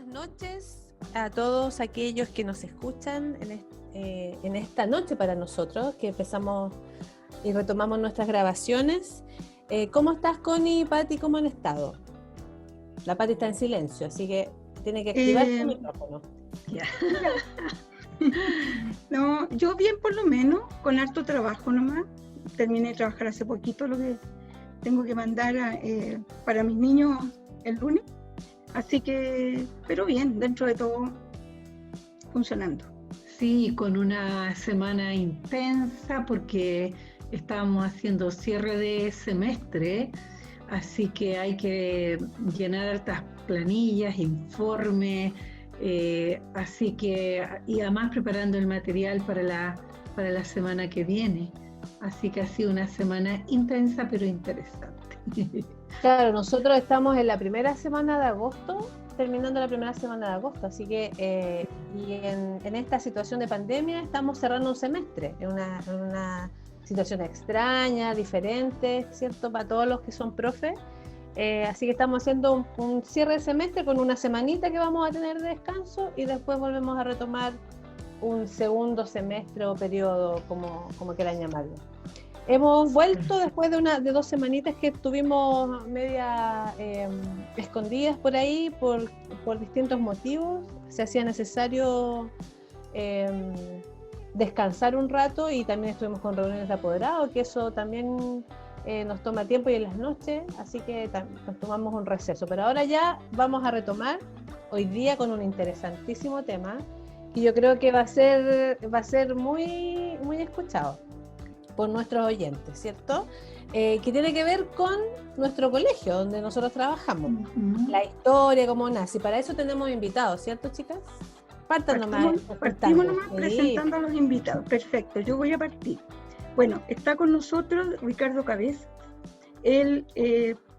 noches a todos aquellos que nos escuchan en esta noche para nosotros, que empezamos y retomamos nuestras grabaciones. ¿Cómo estás, Connie y Patti? ¿Cómo han estado? La Patti está en silencio, así que tiene que activar su micrófono. Ya. No, yo bien por lo menos, con harto trabajo nomás. Terminé de trabajar hace poquito lo que tengo que mandar para mis niños el lunes. Así que, pero bien, dentro de todo, funcionando. Sí, con una semana intensa porque estábamos haciendo cierre de semestre, así que hay que llenar hartas planillas, informes, así que, y además preparando el material para la semana que viene. Así que ha sido una semana intensa pero interesante. Claro, nosotros estamos en la primera semana de agosto, terminando la primera semana de agosto, así que y en esta situación de pandemia estamos cerrando un semestre, en una situación extraña, diferente, ¿cierto? Para todos los que son profes, así que estamos haciendo un cierre de semestre con una semanita que vamos a tener de descanso y después volvemos a retomar un segundo semestre o periodo, como quieran llamarlo. Hemos vuelto después de 2 semanitas que estuvimos media escondidas por ahí por distintos motivos. Se hacía necesario descansar un rato y también estuvimos con reuniones de apoderado, que eso también nos toma tiempo y en las noches, así que nos tomamos un receso. Pero ahora ya vamos a retomar hoy día con un interesantísimo tema que yo creo que va a ser muy, muy escuchado por nuestros oyentes, ¿cierto? Que tiene que ver con nuestro colegio, donde nosotros trabajamos. La historia, cómo nace. Y para eso tenemos invitados, ¿cierto, chicas? Partimos nomás presentando a los invitados. Perfecto, yo voy a partir. Bueno, está con nosotros Ricardo Cabeza. Él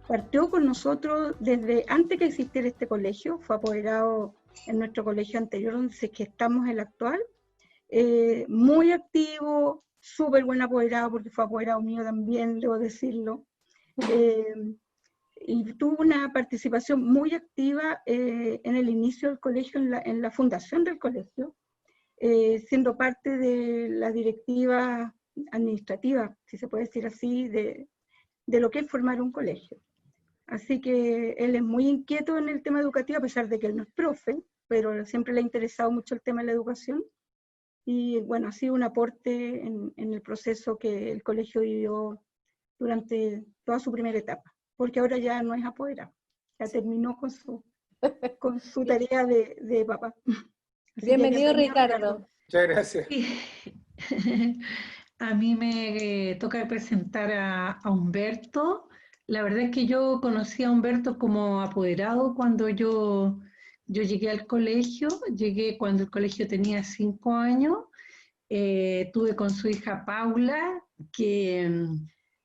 partió con nosotros desde antes que existiera este colegio, fue apoderado en nuestro colegio anterior, donde es que estamos en el actual. Muy activo, súper buen apoderado, porque fue apoderado mío también, debo decirlo. Y tuvo una participación muy activa en el inicio del colegio, en la fundación del colegio, siendo parte de la directiva administrativa, si se puede decir así, de lo que es formar un colegio. Así que él es muy inquieto en el tema educativo, a pesar de que él no es profe, pero siempre le ha interesado mucho el tema de la educación. Y bueno, ha sido un aporte en el proceso que el colegio vivió durante toda su primera etapa, porque ahora ya no es apoderado, ya terminó con su tarea de papá. Así bienvenido, Ricardo. Muchas gracias. A mí me toca presentar a Humberto. La verdad es que yo conocí a Humberto como apoderado cuando yo llegué al colegio. Llegué cuando el colegio tenía 5 años. Tuve con su hija Paula,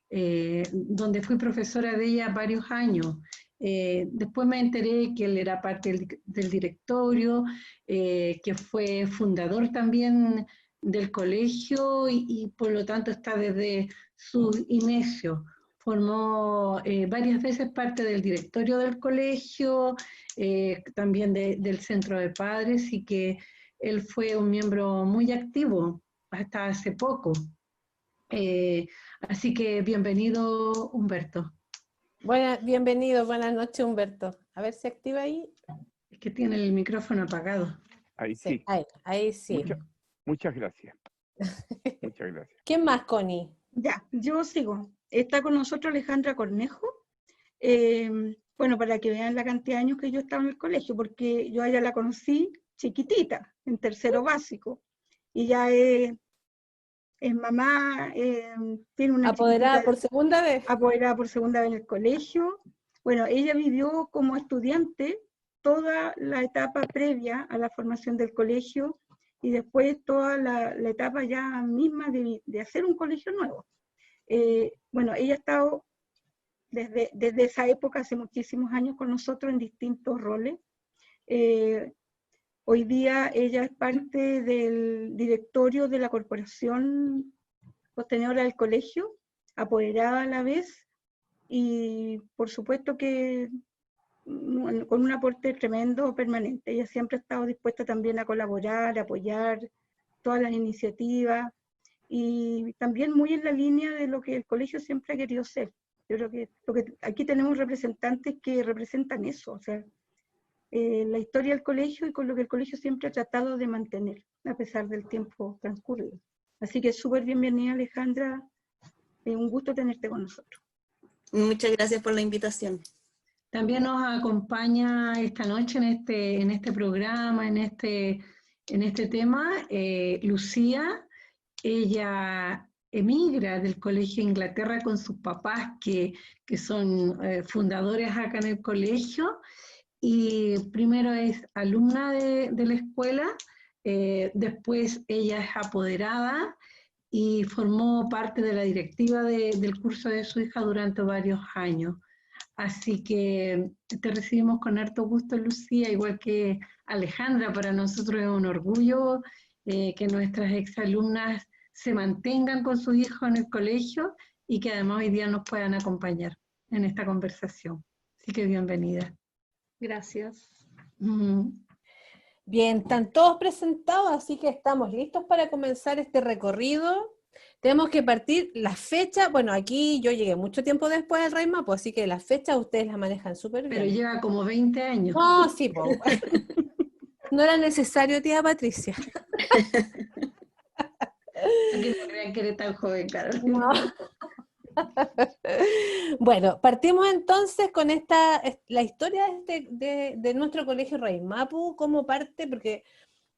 donde fui profesora de ella varios años. Después me enteré que él era parte del directorio, que fue fundador también del colegio y por lo tanto está desde su inicio. Formó varias veces parte del directorio del colegio, también del centro de padres, y que él fue un miembro muy activo hasta hace poco. Así que bienvenido, Humberto. Bienvenido, buenas noches, Humberto. A ver si activa ahí. Es que tiene el micrófono apagado. Ahí sí. Ahí sí. Muchas gracias. Muchas gracias. ¿Quién más, Connie? Ya, yo sigo. Está con nosotros Alejandra Cornejo. Bueno, para que vean la cantidad de años que yo estaba en el colegio, porque yo a ella la conocí chiquitita, en tercero básico, y ya es mamá, tiene una apoderada por segunda vez. Apoderada por segunda vez en el colegio. Bueno, ella vivió como estudiante toda la etapa previa a la formación del colegio y después toda la etapa ya misma de hacer un colegio nuevo. Bueno, ella ha estado desde esa época, hace muchísimos años, con nosotros en distintos roles. Hoy día ella es parte del directorio de la corporación sostenedora del colegio, apoderada a la vez, y por supuesto que con un aporte tremendo permanente. Ella siempre ha estado dispuesta también a colaborar, a apoyar todas las iniciativas y también muy en la línea de lo que el colegio siempre ha querido ser. Yo creo que, aquí tenemos representantes que representan eso, o sea, la historia del colegio y con lo que el colegio siempre ha tratado de mantener, a pesar del tiempo transcurrido. Así que súper bienvenida, Alejandra. Un gusto tenerte con nosotros. Muchas gracias por la invitación. También nos acompaña esta noche en este programa, en este tema, Lucía. Ella emigra del colegio a Inglaterra con sus papás, que son fundadores acá en el colegio, y primero es alumna de la escuela, después ella es apoderada y formó parte de la directiva del curso de su hija durante varios años. Así que te recibimos con harto gusto, Lucía, igual que Alejandra. Para nosotros es un orgullo que nuestras exalumnas se mantengan con sus hijos en el colegio y que además hoy día nos puedan acompañar en esta conversación. Así que bienvenida. Gracias. Bien, están todos presentados, así que estamos listos para comenzar este recorrido. Tenemos que partir la fecha. Bueno, aquí yo llegué mucho tiempo después del Rey Mapu, así que las fechas ustedes las manejan súper bien. Pero lleva como 20 años. No, sí, po. No era necesario, tía Patricia. Que no crean que eres tan joven, Carol. No. Bueno, partimos entonces con la historia de nuestro colegio Rey Mapu, cómo parte, porque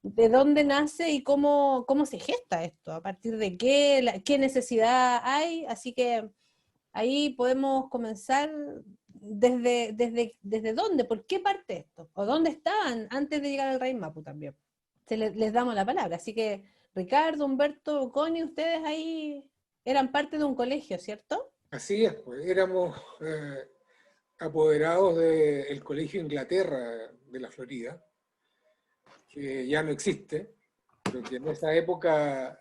de dónde nace y cómo se gesta esto, a partir de qué necesidad hay, así que ahí podemos comenzar desde dónde, por qué parte esto, o dónde estaban antes de llegar al Rey Mapu también. Les damos la palabra, así que Ricardo, Humberto, Connie, ustedes ahí eran parte de un colegio, ¿cierto? Así es, pues éramos apoderados del Colegio Inglaterra de la Florida, que ya no existe, pero que en esa época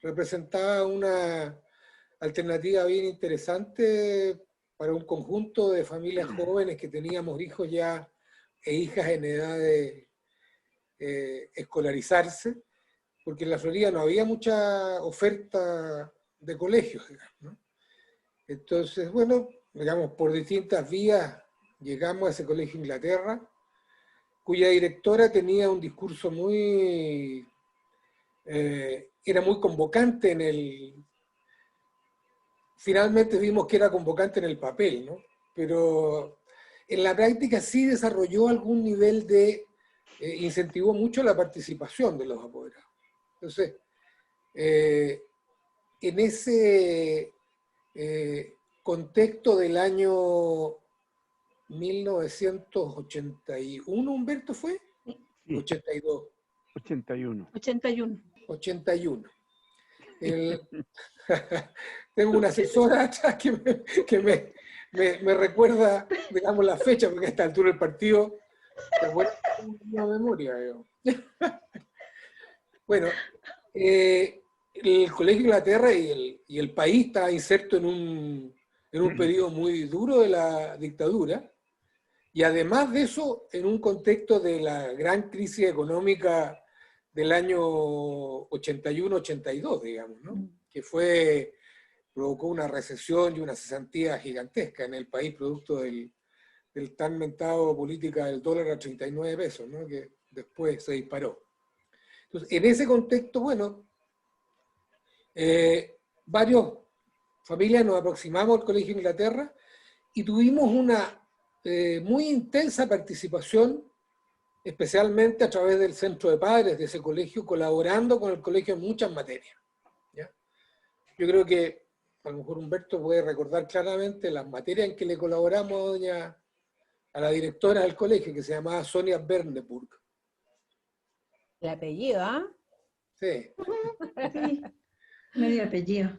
representaba una alternativa bien interesante para un conjunto de familias jóvenes que teníamos hijos ya e hijas en edad de escolarizarse, porque en la Florida no había mucha oferta de colegios, digamos, ¿no? Entonces, bueno, digamos, por distintas vías llegamos a ese colegio Inglaterra, cuya directora tenía un discurso era muy convocante finalmente vimos que era convocante en el papel, ¿no? Pero en la práctica sí desarrolló algún nivel incentivó mucho la participación de los apoderados. Entonces, en ese contexto del año 1981, Humberto, ¿fue? Sí. 82. 81. 81. Tengo una asesora atrás que me recuerda, digamos, la fecha, porque a esta altura del partido, pero bueno, tengo una memoria. Bueno, el Colegio Inglaterra y el país está inserto en un periodo muy duro de la dictadura, y además de eso, en un contexto de la gran crisis económica del año 81-82, digamos, ¿no? Que provocó una recesión y una cesantía gigantesca en el país, producto del tan mentado política del dólar a 39 pesos, ¿no? Que después se disparó. Entonces, en ese contexto, bueno, varias familias nos aproximamos al Colegio Inglaterra y tuvimos una muy intensa participación, especialmente a través del centro de padres de ese colegio, colaborando con el colegio en muchas materias, ¿ya? Yo creo que a lo mejor Humberto puede recordar claramente las materias en que le colaboramos a la directora del colegio, que se llamaba Sonia Berneburg. El apellido, ¿ah? Sí. Sí, medio apellido.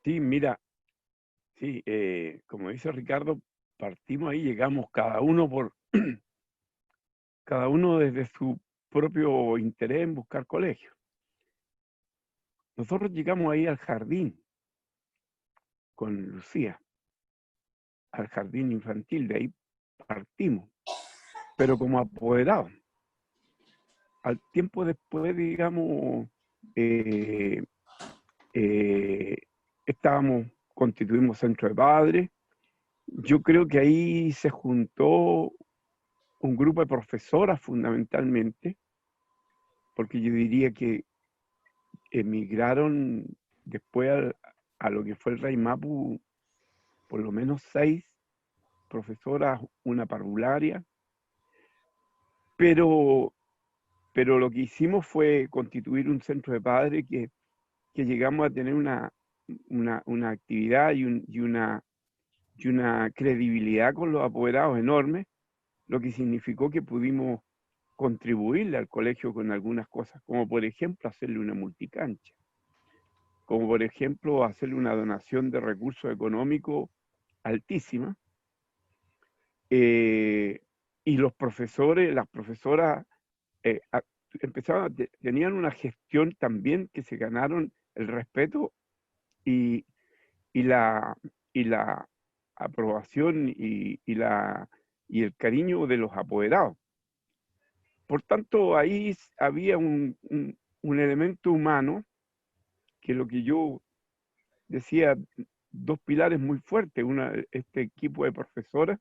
Sí, mira, sí, como dice Ricardo, partimos ahí, llegamos cada uno desde su propio interés en buscar colegio. Nosotros llegamos ahí al jardín con Lucía. al jardín infantil, de ahí partimos, pero como apoderados. Al tiempo después, digamos, constituimos centro de padres. Yo creo que ahí se juntó un grupo de profesoras fundamentalmente, porque yo diría que emigraron después a lo que fue el Rey Mapu, por lo menos 6 profesoras, una parvularia, pero lo que hicimos fue constituir un centro de padres que llegamos a tener una actividad y una credibilidad con los apoderados enorme, lo que significó que pudimos contribuirle al colegio con algunas cosas, como por ejemplo hacerle una multicancha, como por ejemplo hacerle una donación de recursos económicos altísima, y los profesores, las profesoras tenían una gestión también que se ganaron el respeto y la aprobación y el cariño de los apoderados. Por tanto, ahí había un elemento humano, que lo que yo decía, 2 pilares muy fuertes, este equipo de profesoras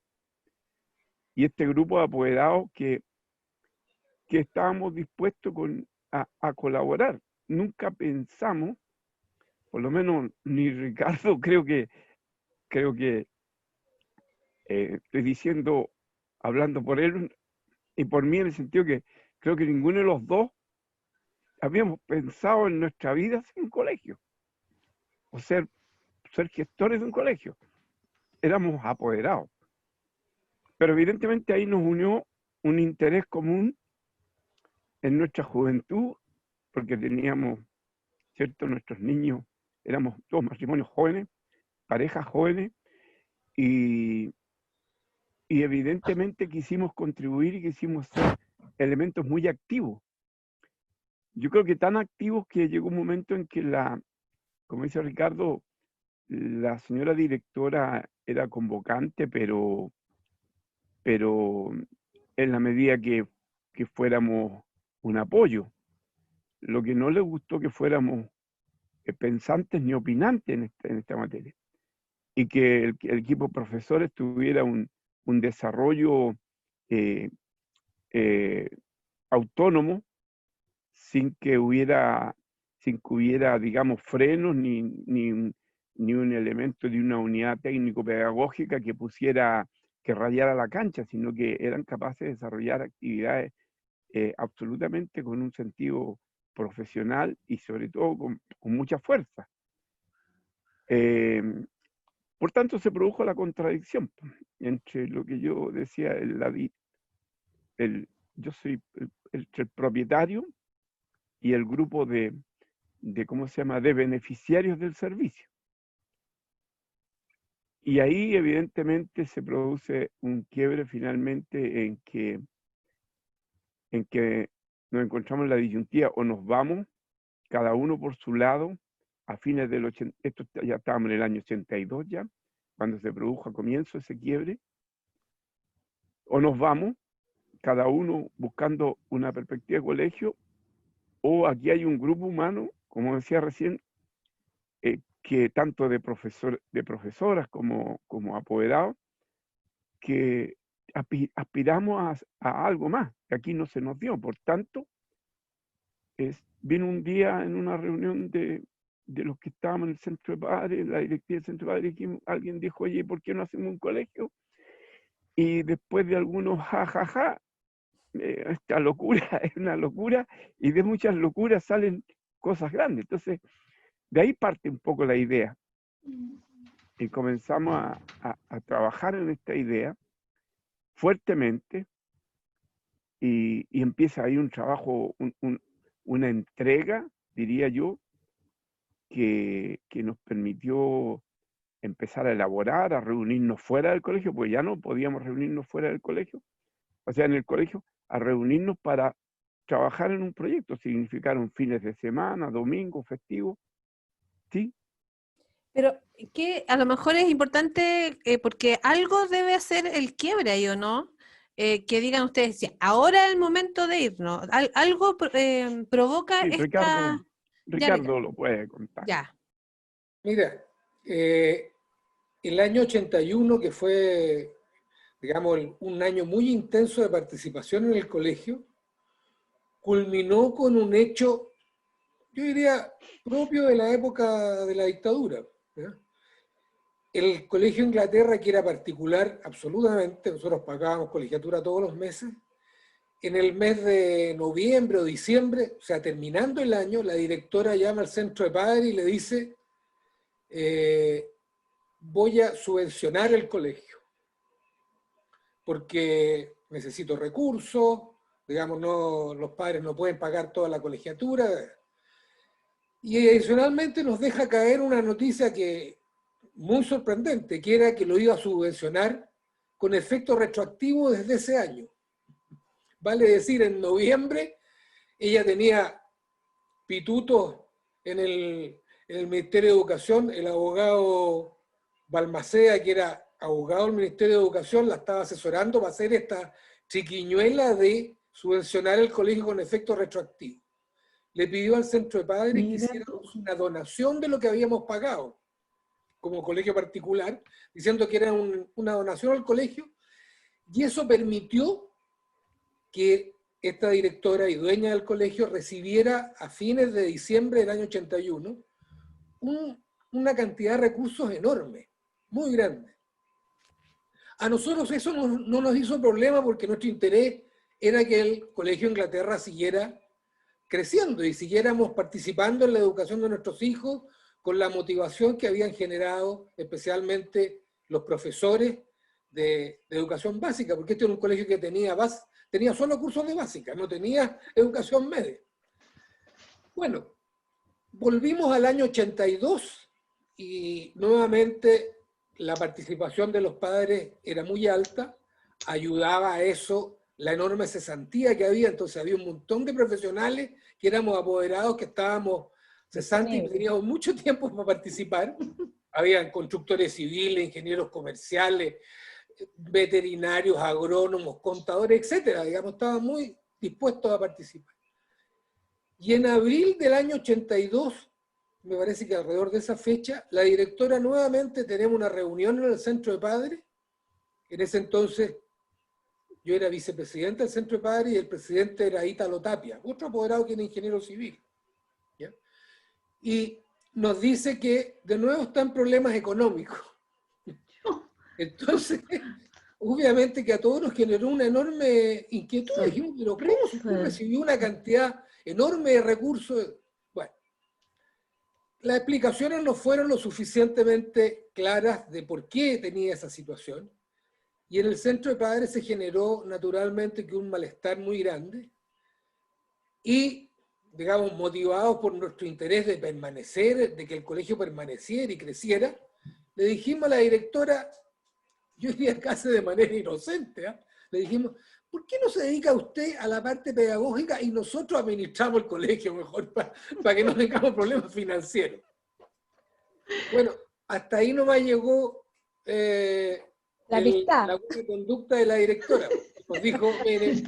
y este grupo de apoderados que estábamos dispuestos a colaborar. Nunca pensamos, por lo menos ni Ricardo, creo que estoy diciendo, hablando por él y por mí, en el sentido que creo que ninguno de los dos habíamos pensado en nuestra vida ser un colegio o ser gestores de un colegio. Éramos apoderados. Pero evidentemente ahí nos unió un interés común en nuestra juventud, porque teníamos, ¿cierto? Nuestros niños, éramos todos matrimonios jóvenes, parejas jóvenes, y evidentemente quisimos contribuir y quisimos ser elementos muy activos. Yo creo que tan activos que llegó un momento en que como dice Ricardo, la señora directora era convocante, pero en la medida que fuéramos un apoyo. Lo que no le gustó que fuéramos pensantes ni opinantes en esta materia. Y que el equipo de profesores tuviera un desarrollo autónomo, sin que hubiera, digamos, frenos ni un elemento de una unidad técnico-pedagógica que rayara la cancha, sino que eran capaces de desarrollar actividades absolutamente con un sentido profesional y sobre todo con mucha fuerza. Por tanto, se produjo la contradicción entre lo que yo decía, yo soy el propietario y el grupo de ¿cómo se llama?, de beneficiarios del servicio. Y ahí evidentemente se produce un quiebre finalmente en que nos encontramos en la disyuntiva: o nos vamos cada uno por su lado a fines del 80, esto ya estábamos en el año 82 ya, cuando se produjo a comienzo ese quiebre, o nos vamos cada uno buscando una perspectiva de colegio, o aquí hay un grupo humano, como decía recién, que tanto de profesoras como apoderados, que aspiramos a algo más, que aquí no se nos dio. Por tanto, vino un día en una reunión de los que estábamos en el centro de padres, la directiva del centro de padres, que alguien dijo: oye, ¿por qué no hacemos un colegio? Y después de algunos jajaja, esta locura es una locura, y de muchas locuras salen cosas grandes. Entonces, de ahí parte un poco la idea. Y comenzamos a trabajar en esta idea fuertemente, y empieza ahí un trabajo, una entrega, diría yo, que nos permitió empezar a elaborar, a reunirnos fuera del colegio, porque ya no podíamos reunirnos fuera del colegio, o sea, en el colegio, a reunirnos para trabajar en un proyecto. Significaron fines de semana, domingos, festivos, ¿sí? Pero que a lo mejor es importante porque algo debe hacer el quiebre ahí, ¿o no? Que digan ustedes, "Sí, ahora es el momento de irnos". Algo provoca Sí, esta... Ya, Ricardo lo puede contar. ya. Mira, el año 81, que fue, digamos, un año muy intenso de participación en el colegio, culminó con un hecho, yo diría, propio de la época de la dictadura, ¿ya? El Colegio Inglaterra, que era particular absolutamente, nosotros pagábamos colegiatura todos los meses, en el mes de noviembre o diciembre, o sea, terminando el año, la directora llama al centro de padres y le dice, voy a subvencionar el colegio, porque necesito recursos, digamos, no, los padres no pueden pagar toda la colegiatura. Y adicionalmente nos deja caer una noticia que muy sorprendente, que era que lo iba a subvencionar con efecto retroactivo desde ese año. Vale decir, en noviembre ella tenía pitutos en el Ministerio de Educación, el abogado Balmaceda, que era abogado del Ministerio de Educación, la estaba asesorando para hacer esta chiquiñuela de subvencionar el colegio con efecto retroactivo. Le pidió al centro de padres que hiciéramos una donación de lo que habíamos pagado como colegio particular, diciendo que era una donación al colegio, y eso permitió que esta directora y dueña del colegio recibiera a fines de diciembre del año 81 una cantidad de recursos enorme, muy grande. A nosotros eso no nos hizo problema porque nuestro interés era que el Colegio Inglaterra siguiera creciendo y siguiéramos participando en la educación de nuestros hijos con la motivación que habían generado especialmente los profesores de educación básica, porque este era un colegio que tenía solo cursos de básica, no tenía educación media. Bueno, volvimos al año 82 y nuevamente la participación de los padres era muy alta, ayudaba a eso la enorme cesantía que había, entonces había un montón de profesionales que éramos apoderados, que estábamos cesantes y teníamos mucho tiempo para participar. Habían constructores civiles, ingenieros comerciales, veterinarios, agrónomos, contadores, etcétera. Digamos, estaban muy dispuestos a participar. Y en abril del año 82, me parece que alrededor de esa fecha, la directora nuevamente tenemos una reunión en el centro de padres. En ese entonces yo era vicepresidente del centro de padres y el presidente era Ítalo Tapia, otro apoderado que era ingeniero civil. ¿Ya? Y nos dice que de nuevo están problemas económicos. Entonces, obviamente que a todos nos generó una enorme inquietud. Dijimos, pero ¿cómo se recibió una cantidad enorme de recursos? Bueno, las explicaciones no fueron lo suficientemente claras de por qué tenía esa situación. Y en el centro de padres se generó naturalmente que un malestar muy grande. Y, digamos, motivados por nuestro interés de permanecer, de que el colegio permaneciera y creciera, le dijimos a la directora, yo diría casi de manera inocente, le dijimos, ¿por qué no se dedica usted a la parte pedagógica y nosotros administramos el colegio mejor para que no tengamos problemas financieros? Bueno, hasta ahí nomás llegó la buena conducta de la directora. Nos dijo, miren,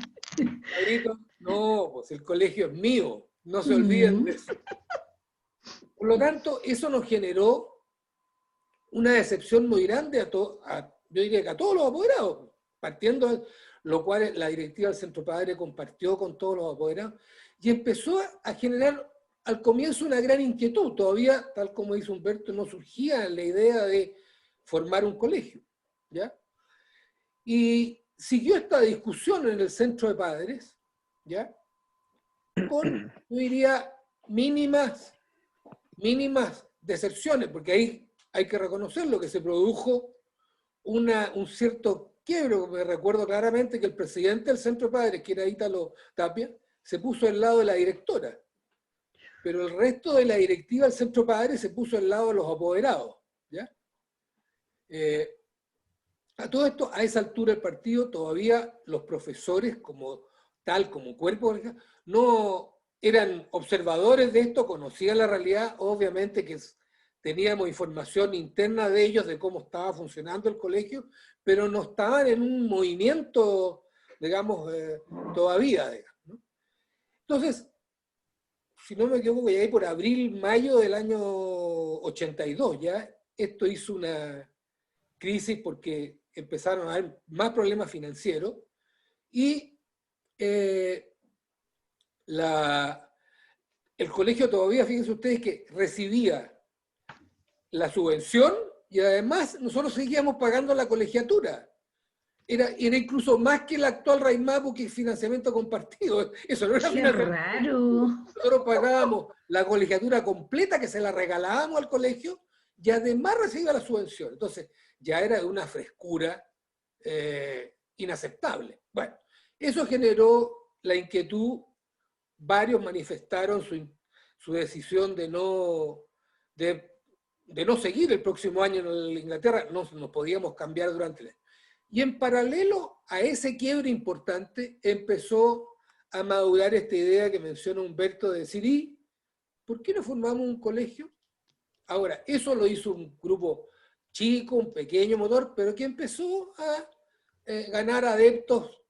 cabritos, no, pues el colegio es mío, no se olviden de eso. Por lo tanto, eso nos generó una decepción muy grande yo diría que a todos los apoderados, partiendo, lo cual la directiva del Centro Padre compartió con todos los apoderados, y empezó a generar al comienzo una gran inquietud. Todavía, tal como dice Humberto, no surgía la idea de formar un colegio, ¿ya? Y siguió esta discusión en el Centro de Padres, ¿ya? Con, yo diría, mínimas deserciones, porque ahí hay que reconocerlo, que se produjo un cierto quiebro. Me recuerdo claramente que el presidente del Centro de Padres, que era Ítalo Tapia, se puso al lado de la directora, pero el resto de la directiva del Centro de Padres se puso al lado de los apoderados, ¿ya? A todo esto, a esa altura del partido, todavía los profesores como cuerpo, no eran observadores de esto, conocían la realidad, obviamente que teníamos información interna de ellos de cómo estaba funcionando el colegio, pero no estaban en un movimiento, digamos, todavía, digamos, ¿no? Entonces, si no me equivoco, ya ahí por abril, mayo del año 82, ya esto hizo una crisis porque empezaron a haber más problemas financieros y el colegio todavía, fíjense ustedes, que recibía la subvención y además nosotros seguíamos pagando la colegiatura. Era incluso más que el actual Raimapu, que es financiamiento compartido. Eso no era ¡Qué financiamiento. raro! Nosotros pagábamos la colegiatura completa, que se la regalábamos al colegio, y además recibía la subvención. Entonces, ya era de una frescura inaceptable. Bueno, eso generó la inquietud. Varios manifestaron su decisión de no seguir el próximo año en Inglaterra. No nos podíamos cambiar durante el año. Y en paralelo a ese quiebre importante, empezó a madurar esta idea que menciona Humberto de decir, ¿y por qué no formamos un colegio? Ahora, eso lo hizo un grupo chico, un pequeño motor, pero que empezó a ganar adeptos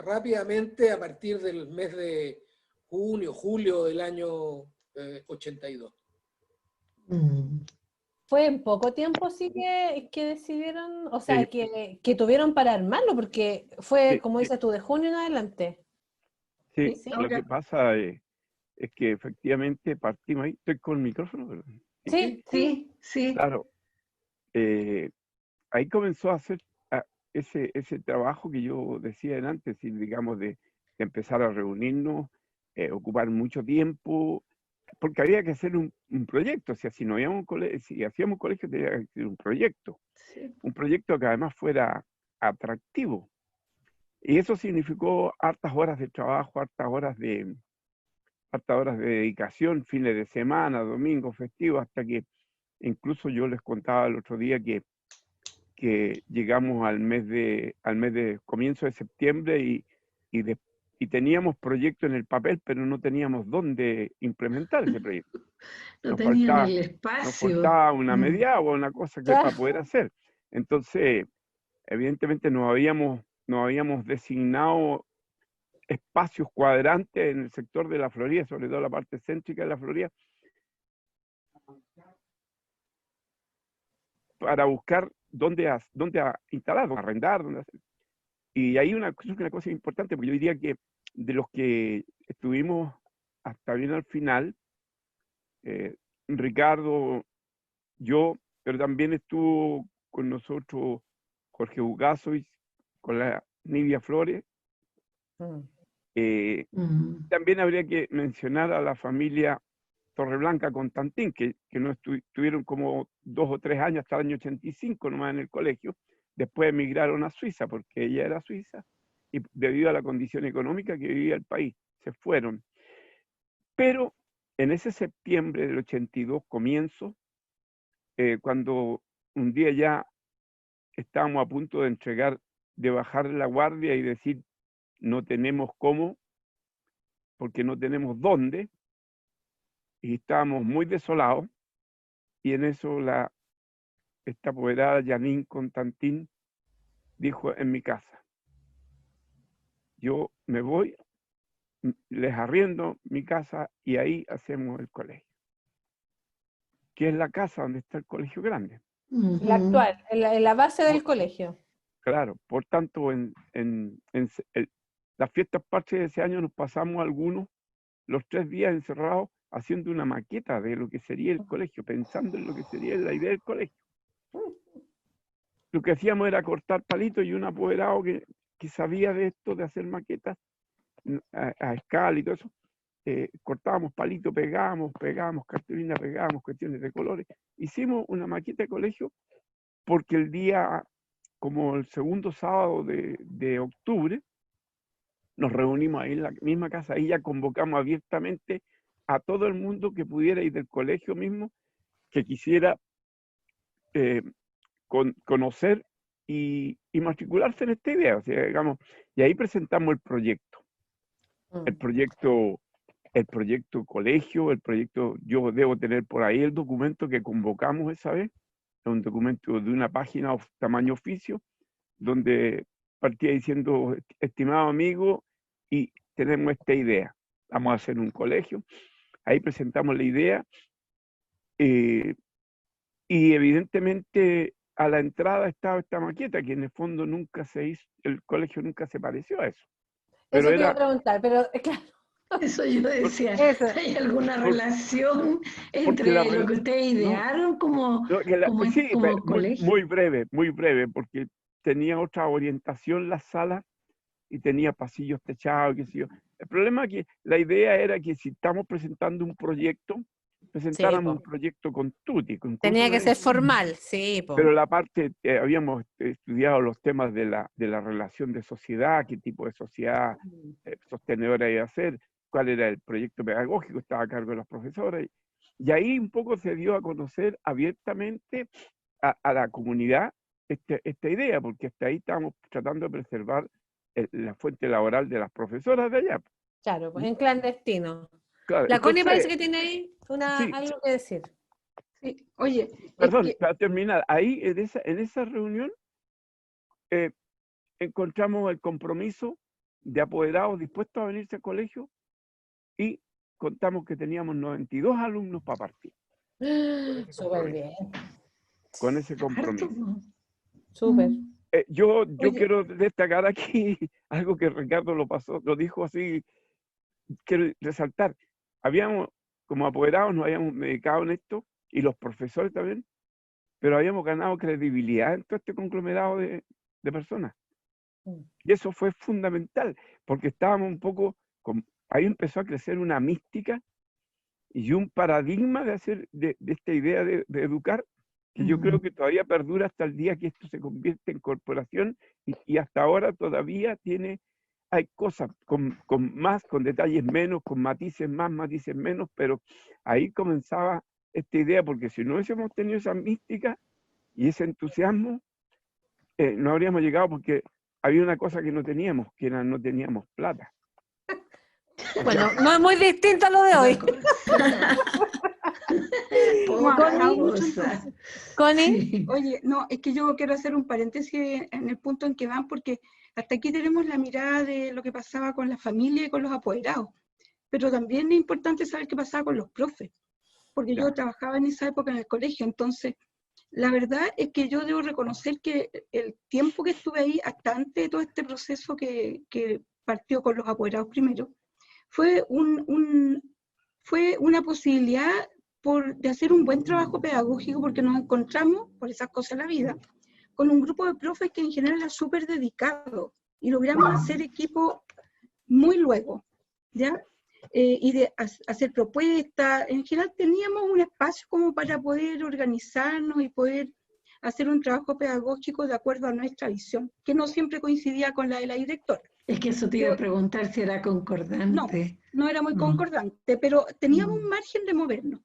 rápidamente a partir del mes de junio, julio del año 82. Fue en poco tiempo sí que decidieron, o sea, que tuvieron para armarlo, porque fue, Sí, como sí, dices tú, de junio en adelante. sí, ¿Sí? lo que pasa es que efectivamente partimos ahí. Estoy con el micrófono, ¿verdad? Sí, Sí, sí. Claro. Ahí comenzó a hacer ese trabajo que yo decía antes, digamos, de empezar a reunirnos, ocupar mucho tiempo, porque había que hacer un proyecto. O sea, si no habíamos si hacíamos un colegio, tenía que hacer un proyecto que además fuera atractivo. Y eso significó hartas horas de trabajo, hartas horas de dedicación, fines de semana, domingos, festivos, hasta que incluso yo les contaba el otro día que llegamos al mes de comienzo de septiembre y teníamos proyecto en el papel, pero no teníamos dónde implementar ese proyecto. No Nos tenían el nos espacio. faltaba una media o una cosa que para poder hacer. Entonces, evidentemente nos habíamos designado espacios cuadrantes en el sector de la Florida, sobre todo la parte céntrica de la Florida, para buscar dónde instalar, dónde arrendar, dónde hacer. Y hay una cosa importante, porque yo diría que de los que estuvimos hasta bien al final, Ricardo, yo, pero también estuvo con nosotros Jorge Bugasovic, con la Nidia Flores. También habría que mencionar a la familia Torreblanca Constantín, que no estuvieron como 2 o 3 años, hasta el año 85 nomás en el colegio. Después emigraron a Suiza, porque ella era suiza, y debido a la condición económica que vivía el país, se fueron. Pero en ese septiembre del 82, comienzo, cuando un día ya estábamos a punto de bajar la guardia y decir, no tenemos cómo, porque no tenemos dónde, y estábamos muy desolados, y en eso esta apoderada Janine Constantín dijo, en mi casa, yo me voy, les arriendo mi casa y ahí hacemos el colegio, que es la casa donde está el colegio grande. La actual, en la base del colegio. Claro, por tanto, las fiestas patrias de ese año nos pasamos algunos los 3 días encerrados haciendo una maqueta de lo que sería el colegio, pensando en lo que sería la idea del colegio. Lo que hacíamos era cortar palitos, y un apoderado que sabía de esto, de hacer maquetas a escala y todo eso, cortábamos palitos, pegábamos cartulina, pegábamos cuestiones de colores. Hicimos una maqueta de colegio porque el día, como el segundo sábado de octubre, nos reunimos ahí en la misma casa, ahí ya convocamos abiertamente a todo el mundo que pudiera ir del colegio mismo, que quisiera conocer y matricularse en esta idea. O sea, digamos, y ahí presentamos el proyecto. El proyecto el proyecto colegio, el proyecto, yo debo tener por ahí el documento que convocamos esa vez, es un documento de una página tamaño oficio, donde partía diciendo, estimado amigo, y tenemos esta idea, vamos a hacer un colegio, ahí presentamos la idea, y evidentemente a la entrada estaba esta maqueta, que en el fondo nunca se hizo, el colegio nunca se pareció a eso. Pero Eso te iba a preguntar, pero claro. Eso yo decía, Eso. ¿hay alguna relación entre lo que ustedes idearon como colegio? Muy breve, porque tenía otra orientación la sala y tenía pasillos techados, qué sé yo. El problema es que la idea era que si estamos presentando un proyecto, presentáramos un proyecto con tutti. Tenía que ser formal, sí. Pero la parte, habíamos estudiado los temas de la relación de sociedad, qué tipo de sociedad sostenedora iba a ser, cuál era el proyecto pedagógico, estaba a cargo de los profesores. Y ahí un poco se dio a conocer abiertamente a la comunidad esta idea, porque hasta ahí estábamos tratando de preservar la fuente laboral de las profesoras de allá. Claro, pues en clandestino. Claro, La Connie parece que tiene ahí sí, algo que decir. Sí, oye, perdón, para terminar, ahí en esa reunión encontramos el compromiso de apoderados dispuestos a venirse al colegio y contamos que teníamos 92 alumnos para partir. Súper bien. Con ese compromiso. Súper. Yo quiero destacar aquí algo que Ricardo lo dijo así, quiero resaltar. Habíamos, como apoderados, nos habíamos dedicado en esto, y los profesores también, pero habíamos ganado credibilidad en todo este conglomerado de personas. Y eso fue fundamental, porque estábamos un poco, ahí empezó a crecer una mística y un paradigma de esta idea de educar, que yo creo que todavía perdura hasta el día que esto se convierte en corporación, y hasta ahora todavía hay cosas con detalles menos, con matices más, matices menos, pero ahí comenzaba esta idea, porque si no hubiésemos tenido esa mística y ese entusiasmo, no habríamos llegado, porque había una cosa que no teníamos, que era no teníamos plata. Bueno, no es muy distinto a lo de hoy. Connie. Sí. Oye, no, es que yo quiero hacer un paréntesis en el punto en que van, porque hasta aquí tenemos la mirada de lo que pasaba con la familia y con los apoderados, pero también es importante saber qué pasaba con los profes, porque yo trabajaba en esa época en el colegio. Entonces la verdad es que yo debo reconocer que el tiempo que estuve ahí, hasta antes de todo este proceso que partió con los apoderados primero, fue una posibilidad de hacer un buen trabajo pedagógico, porque nos encontramos, por esas cosas de la vida, con un grupo de profes que en general era súper dedicado, y logramos hacer equipo muy luego, ¿ya? Y de hacer propuestas. En general teníamos un espacio como para poder organizarnos y poder hacer un trabajo pedagógico de acuerdo a nuestra visión, que no siempre coincidía con la de la directora. Es que eso te iba a preguntar si era concordante. No era muy concordante, pero teníamos un margen de movernos.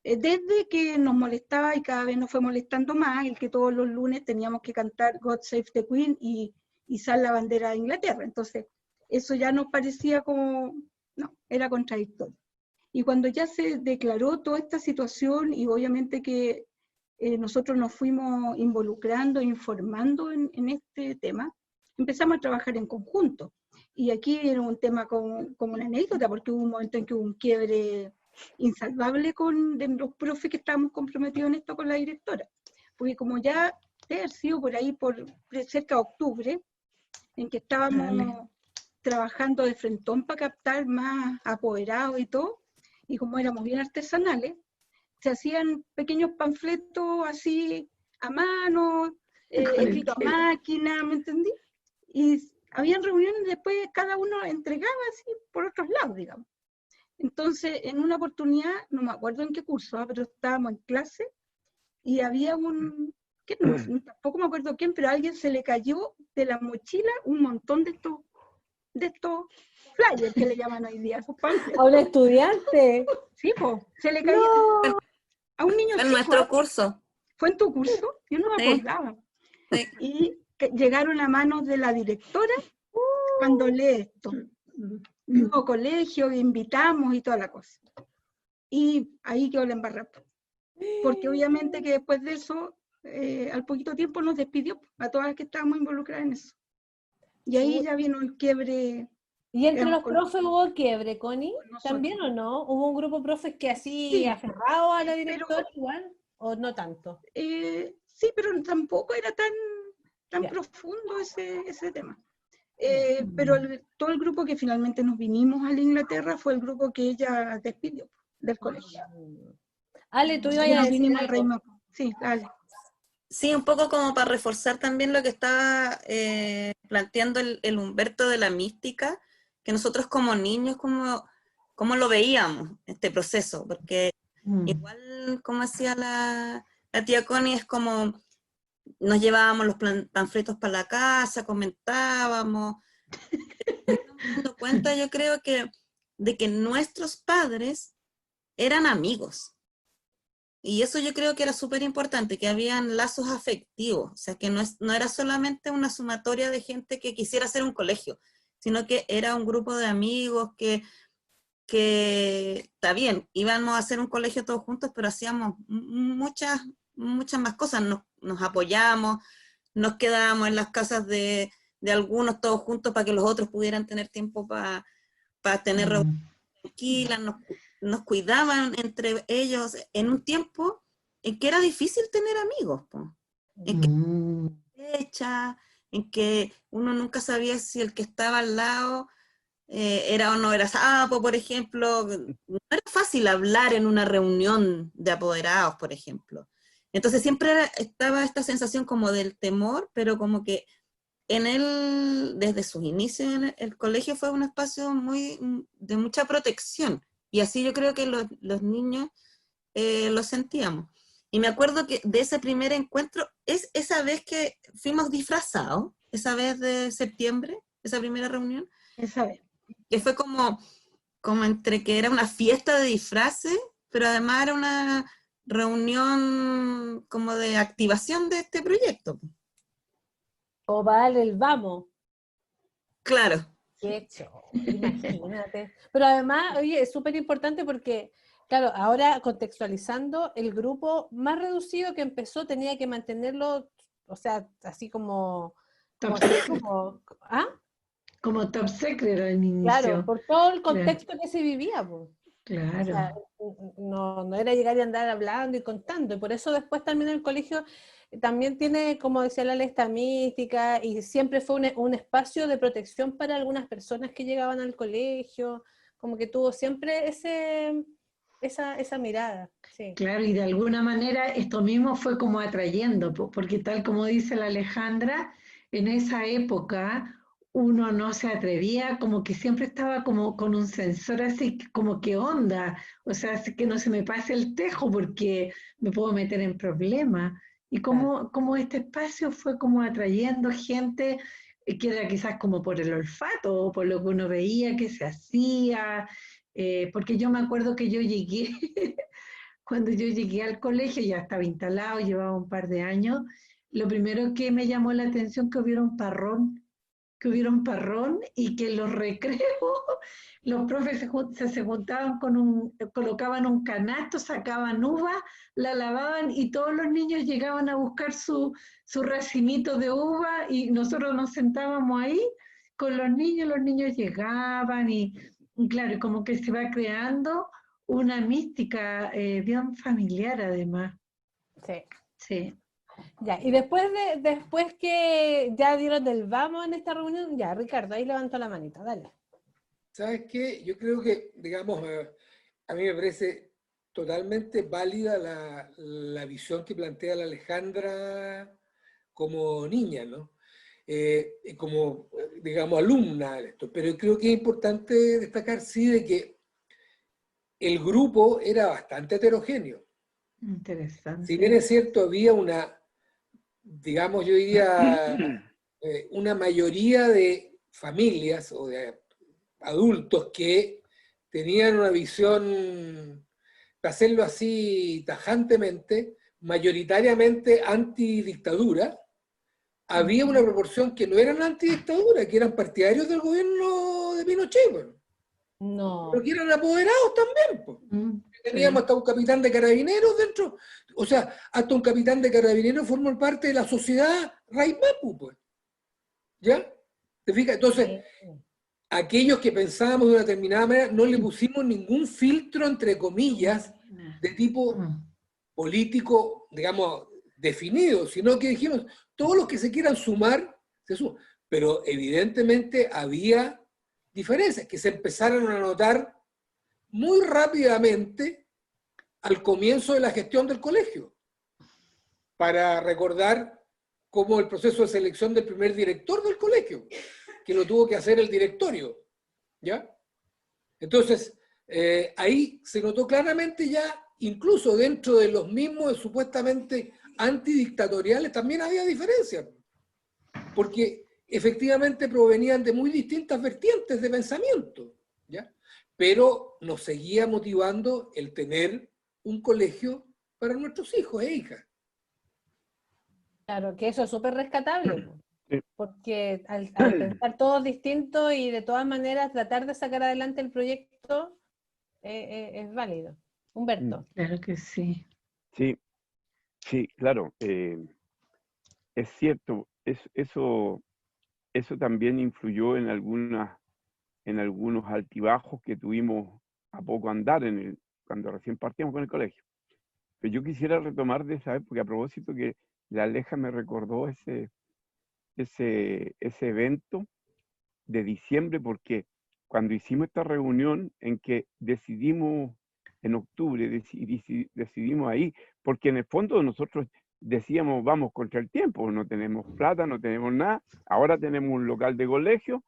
Desde que nos molestaba, y cada vez nos fue molestando más, el que todos los lunes teníamos que cantar God Save the Queen y izar la bandera de Inglaterra. Entonces, eso ya nos parecía como, no, era contradictorio. Y cuando ya se declaró toda esta situación, y obviamente que nosotros nos fuimos involucrando, informando en este tema, empezamos a trabajar en conjunto. Y aquí era un tema como una anécdota, porque hubo un momento en que hubo un quiebre insalvable de los profes que estábamos comprometidos en esto con la directora. Porque como ya debe haber sido por ahí, por cerca de octubre, en que estábamos trabajando de frentón para captar más apoderados y todo, y como éramos bien artesanales, se hacían pequeños panfletos así a mano, escritos a máquina, ¿me entendí? Y habían reuniones después, cada uno entregaba así por otros lados, digamos. Entonces, en una oportunidad, no me acuerdo en qué curso, pero estábamos en clase y había tampoco me acuerdo quién, pero a alguien se le cayó de la mochila un montón de estos flyers que le llaman hoy día. ¿A un estudiante? Sí, pues, se le cayó a un niño. En nuestro curso. ¿Fue en tu curso? Yo no me acordaba. Sí. Y llegaron a manos de la directora cuando lee esto. mismo colegio, invitamos y toda la cosa. Y ahí quedó la embarrada. Porque obviamente que después de eso, al poquito tiempo nos despidió a todas las que estábamos involucradas en eso. Y ahí ya vino el quiebre. ¿Y entre digamos, los profes hubo quiebre, Connie? nosotros. ¿También o no? ¿Hubo un grupo de profes que así Sí, aferrado a la pero- directora igual? ¿O no tanto? Sí, pero tampoco era tan Ya. profundo ese tema. Ya. Pero todo el grupo que finalmente nos vinimos a la Inglaterra fue el grupo que ella despidió del colegio. Ale, tú ibas Y a nos decir vinimos al algo. Rey Mapo. Sí, dale. Sí, un poco como para reforzar también lo que estaba planteando el Humberto de la mística, que nosotros como niños, como lo veíamos, este proceso, porque igual, como decía la tía Connie, es como nos llevábamos los panfletos para la casa, comentábamos, nos estamos dando cuenta, yo creo que, de que nuestros padres eran amigos. Y eso yo creo que era súper importante, que habían lazos afectivos, o sea, que no era solamente una sumatoria de gente que quisiera hacer un colegio, sino que era un grupo de amigos que está bien, íbamos a hacer un colegio todos juntos, pero hacíamos muchas más cosas, nos apoyamos, nos quedábamos en las casas de algunos todos juntos para que los otros pudieran tener tiempo para tener reuniones tranquilas, nos cuidaban entre ellos en un tiempo en que era difícil tener amigos, po. En que uno nunca sabía si el que estaba al lado era o no era sapo, por ejemplo. No era fácil hablar en una reunión de apoderados, por ejemplo. Entonces siempre estaba esta sensación como del temor, pero como que desde sus inicios en el colegio fue un espacio de mucha protección. Y así yo creo que los niños lo sentíamos. Y me acuerdo que de ese primer encuentro, es esa vez que fuimos disfrazados, esa vez de septiembre, esa primera reunión, Esa vez. que fue como entre que era una fiesta de disfraces, pero además era una reunión como de activación de este proyecto. O vale el vamos. Claro. Qué show, imagínate. Pero además, oye, es súper importante porque, claro, ahora contextualizando, el grupo más reducido que empezó tenía que mantenerlo, o sea, así como Top así secret. como, ¿ah? Como top secret al Claro, inicio. por todo el contexto que se vivía, pues. Claro. O sea, no era llegar y andar hablando y contando, y por eso después también el colegio también tiene, como decía la esta mística, y siempre fue un espacio de protección para algunas personas que llegaban al colegio, como que tuvo siempre esa mirada. Sí. Claro, y de alguna manera esto mismo fue como atrayendo, porque tal como dice la Alejandra, en esa época uno no se atrevía, como que siempre estaba como con un sensor así, como que onda, o sea, así que no se me pase el tejo porque me puedo meter en problemas. Y como este espacio fue como atrayendo gente que era quizás como por el olfato, o por lo que uno veía que se hacía, porque yo me acuerdo que yo llegué cuando yo llegué al colegio, ya estaba instalado, llevaba un par de años, lo primero que me llamó la atención que hubiera un parrón y que en los recreos los profes se juntaban colocaban un canasto, sacaban uva, la lavaban y todos los niños llegaban a buscar su racimito de uva y nosotros nos sentábamos ahí con los niños llegaban y claro, como que se va creando una mística bien familiar además. Sí. Sí. Ya, y después que ya dieron del vamos en esta reunión, ya, Ricardo, ahí levantó la manita, dale. ¿Sabes qué? Yo creo que, digamos, a mí me parece totalmente válida la visión que plantea la Alejandra como niña, ¿no? Como, digamos, alumna de esto. Pero creo que es importante destacar, sí, de que el grupo era bastante heterogéneo. Interesante. Si bien es cierto, había digamos, yo diría, una mayoría de familias o de adultos que tenían una visión, para hacerlo así tajantemente, mayoritariamente antidictadura, había una proporción que no eran antidictadura, que eran partidarios del gobierno de Pinochet. Bueno. No. Pero que eran apoderados también, po. Teníamos hasta un capitán de carabineros dentro, o sea, hasta un capitán de carabineros formó parte de la sociedad Raimapu, pues. ¿Ya? ¿Te fijas? Entonces, aquellos que pensábamos de una determinada manera, no le pusimos ningún filtro, entre comillas, de tipo político, digamos, definido, sino que dijimos, todos los que se quieran sumar, se suman. Pero evidentemente había diferencias que se empezaron a notar muy rápidamente al comienzo de la gestión del colegio, para recordar cómo el proceso de selección del primer director del colegio, que lo tuvo que hacer el directorio, ¿ya? Entonces, ahí se notó claramente ya, incluso dentro de los mismos supuestamente antidictatoriales, también había diferencias, porque efectivamente provenían de muy distintas vertientes de pensamiento, ¿ya? Pero nos seguía motivando el tener un colegio para nuestros hijos e hijas. Claro, que eso es súper rescatable, po. Sí. Porque al pensar todos distintos y de todas maneras tratar de sacar adelante el proyecto es válido. Humberto. Claro que sí. Sí, sí, claro. Es cierto, eso también influyó en algunos altibajos que tuvimos a poco andar cuando recién partíamos con el colegio. Pero yo quisiera retomar de esa época, a propósito que la Aleja me recordó ese evento de diciembre, porque cuando hicimos esta reunión en que decidimos en octubre, decidimos ahí, porque en el fondo nosotros decíamos, vamos contra el tiempo, no tenemos plata, no tenemos nada, ahora tenemos un local de colegio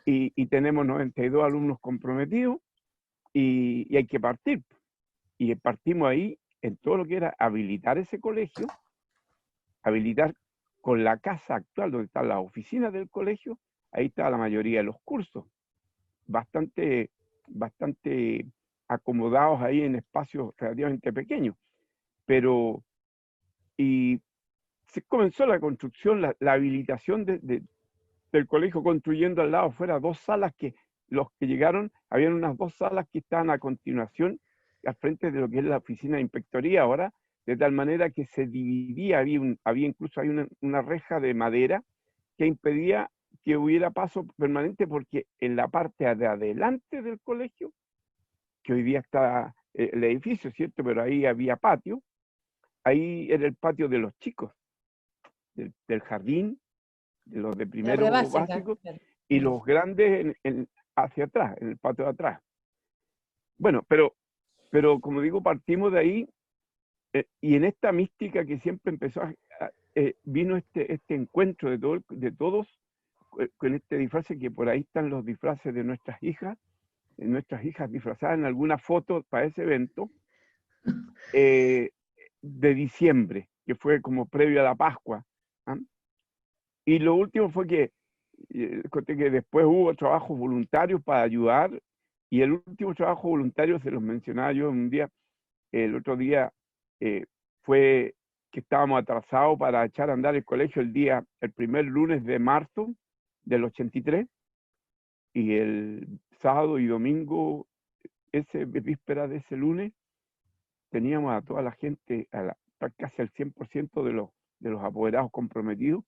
y tenemos 92 alumnos comprometidos y hay que partir. Y partimos ahí en todo lo que era habilitar ese colegio, habilitar con la casa actual donde están las oficinas del colegio, ahí está la mayoría de los cursos, bastante acomodados ahí en espacios relativamente pequeños. Pero, y se comenzó la construcción, la habilitación del colegio, construyendo al lado afuera 2 salas que los que llegaron, habían unas 2 salas que estaban a continuación, al frente de lo que es la oficina de inspectoría ahora, de tal manera que se dividía, había incluso una reja de madera que impedía que hubiera paso permanente, porque en la parte de adelante del colegio, que hoy día está el edificio, ¿cierto? Pero ahí había patio, ahí era el patio de los chicos, del jardín, de los de primero básico, y los grandes hacia atrás, en el patio de atrás. Bueno, pero como digo, partimos de ahí, y en esta mística que siempre empezó, vino este encuentro de todos, con este disfraz, que por ahí están los disfraces de nuestras hijas disfrazadas en alguna foto para ese evento, de diciembre, que fue como previo a la Pascua. ¿Ah? Y lo último fue que después hubo trabajos voluntarios para ayudar, y el último trabajo voluntario se los mencionaba yo el otro día, fue que estábamos atrasados para echar a andar el colegio el primer lunes de marzo del 83, y el sábado y domingo, víspera de ese lunes, teníamos a toda la gente, casi al 100% de los apoderados comprometidos,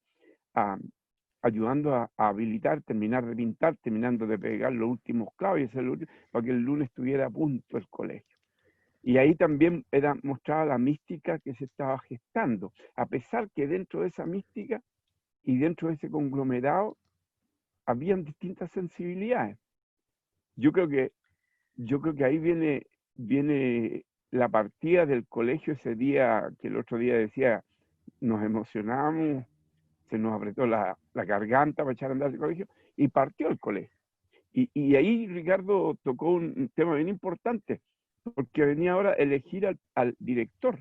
ayudando a habilitar, terminar de pintar, terminando de pegar los últimos clavos, para que el lunes estuviera a punto el colegio. Y ahí también mostraba la mística que se estaba gestando, a pesar que dentro de esa mística y dentro de ese conglomerado habían distintas sensibilidades. Yo creo que ahí viene la partida del colegio ese día, que el otro día decía, nos emocionamos, se nos apretó la garganta para echar a andar el colegio, y partió el colegio. Y ahí Ricardo tocó un tema bien importante, porque venía ahora elegir al director.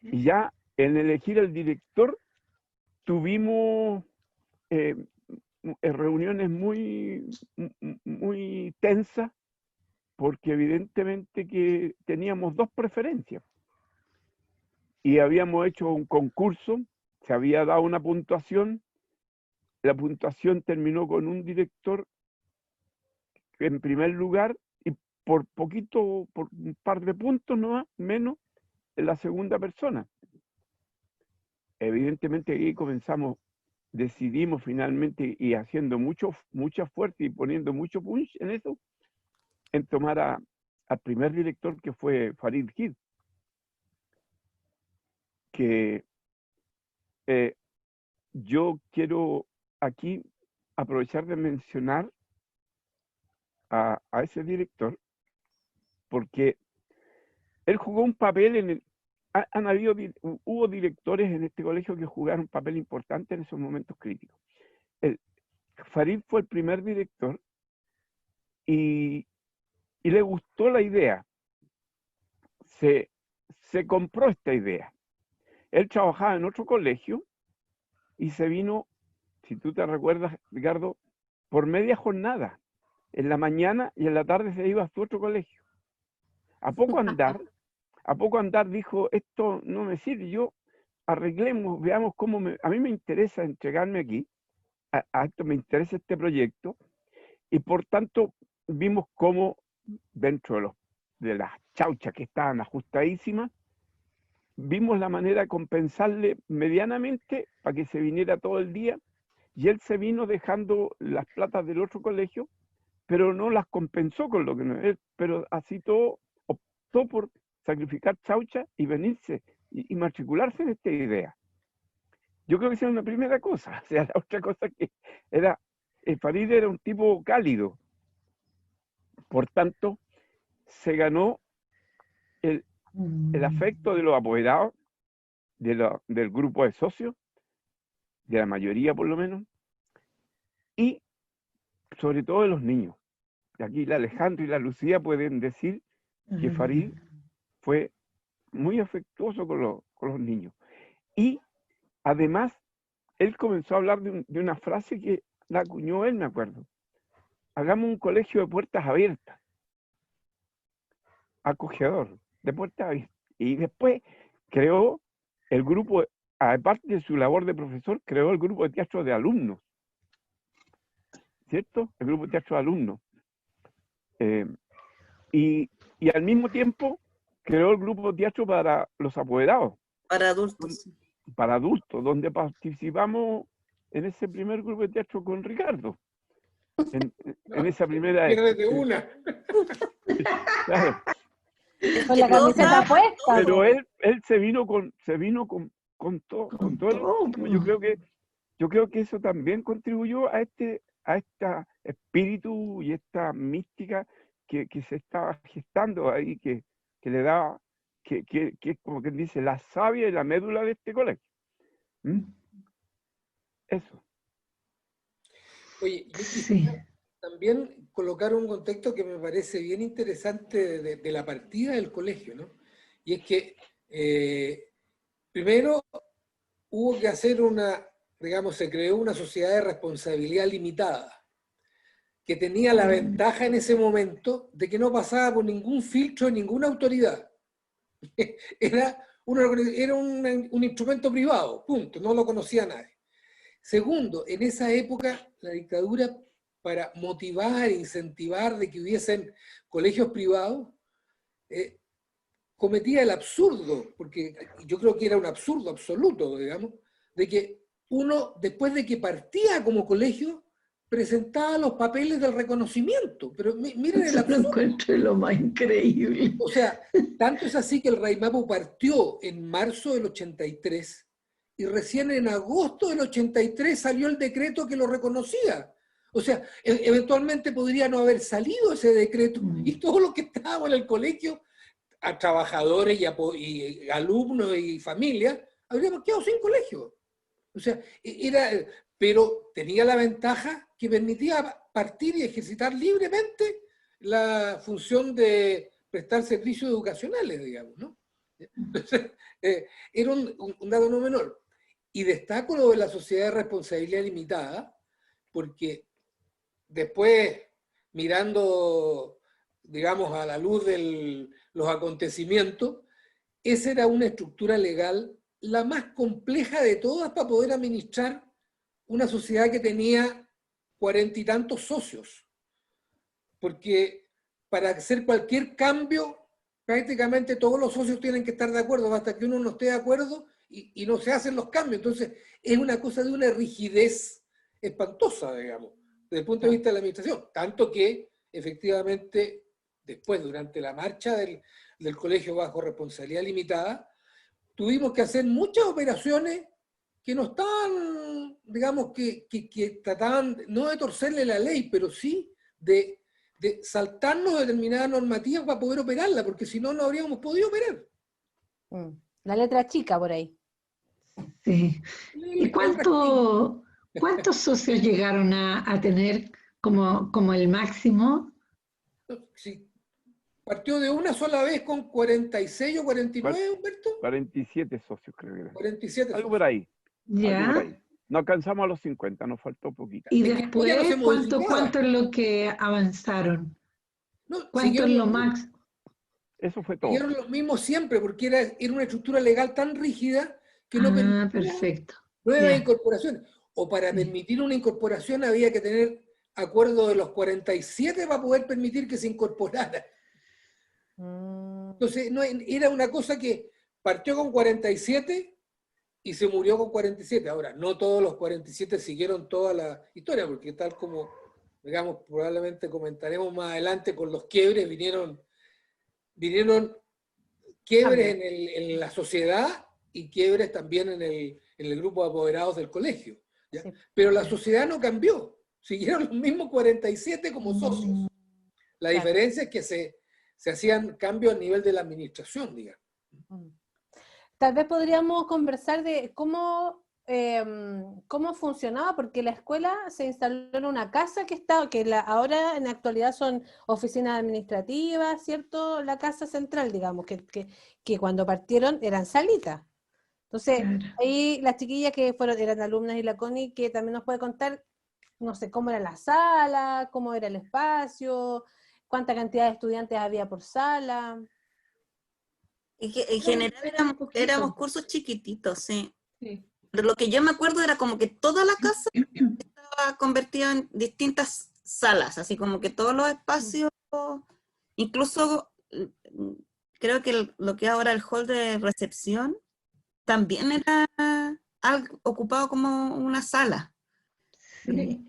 Y ya en elegir al director tuvimos reuniones muy tensas, porque evidentemente que teníamos 2 preferencias. Y habíamos hecho un concurso, se había dado una puntuación, la puntuación terminó con un director en primer lugar y por poquito, por un par de puntos no menos, en la segunda persona. Evidentemente ahí decidimos finalmente y haciendo mucha fuerza y poniendo mucho punch en eso, en tomar al primer director, que fue Farid Gid, que yo quiero aquí aprovechar de mencionar a ese director, porque él jugó un papel hubo directores en este colegio que jugaron un papel importante en esos momentos críticos. Farid fue el primer director y le gustó la idea. Se compró esta idea. Él trabajaba en otro colegio y se vino, si tú te recuerdas, Ricardo, por media jornada. En la mañana y en la tarde se iba a su otro colegio. A poco andar dijo, esto no me sirve, arreglemos, veamos a mí me interesa entregarme aquí, a esto me interesa este proyecto, y por tanto vimos cómo dentro de las chauchas que estaban ajustadísimas, vimos la manera de compensarle medianamente para que se viniera todo el día, y él se vino dejando las platas del otro colegio, pero no las compensó con lo que no es, pero así todo optó por sacrificar chaucha y venirse y matricularse en esta idea. Yo creo que esa es una primera cosa. O sea, la otra cosa que era, Farid era un tipo cálido, por tanto, se ganó el afecto de los apoderados, del grupo de socios, de la mayoría por lo menos, y sobre todo de los niños. Aquí la Alejandro y la Lucía pueden decir que Farid fue muy afectuoso con los niños. Y además, él comenzó a hablar de una frase que la acuñó él, me acuerdo. Hagamos un colegio de puertas abiertas, acogedor, de puertas abiertas. Y después creó el grupo, aparte de su labor de profesor, creó el grupo de teatro de alumnos. ¿Cierto? El grupo de teatro de alumnos. Y al mismo tiempo creó el grupo de teatro para los apoderados. Para adultos. Para adultos, donde participamos en ese primer grupo de teatro con Ricardo. En esa primera... de una. Claro. Con la camiseta puesta. Pero él se vino con todo. Yo creo que eso también contribuyó a este espíritu y esta mística que se estaba gestando ahí, que le daba, que es como quien dice, la savia y la médula de este colegio. Eso. Oye, yo quisiera también colocar un contexto que me parece bien interesante de la partida del colegio, ¿no? Y es que primero hubo que hacer se creó una sociedad de responsabilidad limitada, que tenía la ventaja en ese momento de que no pasaba por ningún filtro de ninguna autoridad. Era un instrumento privado, punto, no lo conocía nadie. Segundo, en esa época la dictadura, para motivar e incentivar de que hubiesen colegios privados, cometía el absurdo, porque yo creo que era un absurdo absoluto, digamos, de que uno, después de que partía como colegio, presentaba los papeles del reconocimiento. Pero miren el absurdo. Lo encuentro lo más increíble. O sea, tanto es así que el Raimapu partió en marzo del 83 y recién en agosto del 83 salió el decreto que lo reconocía. O sea, eventualmente podría no haber salido ese decreto y todos los que estábamos en el colegio, a trabajadores y alumnos y familias, habríamos quedado sin colegio. O sea, pero tenía la ventaja que permitía partir y ejercitar libremente la función de prestar servicios educacionales, digamos, ¿no? Entonces, era un dato no menor. Y destaco lo de la sociedad de responsabilidad limitada, porque después, mirando, digamos, a la luz de los acontecimientos, esa era una estructura legal la más compleja de todas para poder administrar una sociedad que tenía 40 y tantos socios. porque para hacer cualquier cambio, prácticamente todos los socios tienen que estar de acuerdo, hasta que uno no esté de acuerdo y no se hacen los cambios. Entonces, es una cosa de una rigidez espantosa, digamos, desde el punto de vista de la administración. Tanto que, efectivamente, después, durante la marcha del colegio bajo responsabilidad limitada, tuvimos que hacer muchas operaciones que no estaban, digamos, que trataban no de torcerle la ley, pero sí de saltarnos determinadas normativas para poder operarla, porque si no, no habríamos podido operar. La letra chica por ahí. Sí. ¿Y cuántos socios llegaron a tener como el máximo? Sí. Partió de una sola vez con 46 o 49, Humberto. 47 socios, creo que era. 47 Algo por ahí. Ya. Algo por ahí. No alcanzamos a los 50, nos faltó poquito. Y Es que después, ya no se modificaba. ¿cuánto es lo que avanzaron? No, ¿Cuánto es siguieron lo los mismos. máximo? Eso fue todo. Siguieron los mismos siempre, porque era una estructura legal tan rígida que no permitía Perfecto. nuevas Ya. incorporaciones. O para permitir una incorporación había que tener acuerdo de los 47 para poder permitir que se incorporara. Entonces, no, era una cosa que partió con 47 y se murió con 47. Ahora, no todos los 47 siguieron toda la historia, porque tal como, digamos, probablemente comentaremos más adelante, con los quiebres vinieron quiebres en la sociedad y quiebres también en el grupo de apoderados del colegio. ¿ya? Sí. Pero la sociedad no cambió, siguieron los mismos 47 como socios. La diferencia es que se hacían cambios a nivel de la administración, digamos. Tal vez podríamos conversar de cómo funcionaba, porque la escuela se instaló en una casa ahora en la actualidad son oficinas administrativas, ¿cierto? La casa central, digamos, que cuando partieron eran salitas. Entonces, ahí las chiquillas que eran alumnas y la Connie, que también nos puede contar, no sé, cómo era la sala, cómo era el espacio, cuánta cantidad de estudiantes había por sala. En general éramos cursos chiquititos, sí. De lo que yo me acuerdo era como que toda la casa estaba convertida en distintas salas, así como que todos los espacios, incluso creo que lo que es ahora el hall de recepción, también era algo ocupado como una sala. Sí.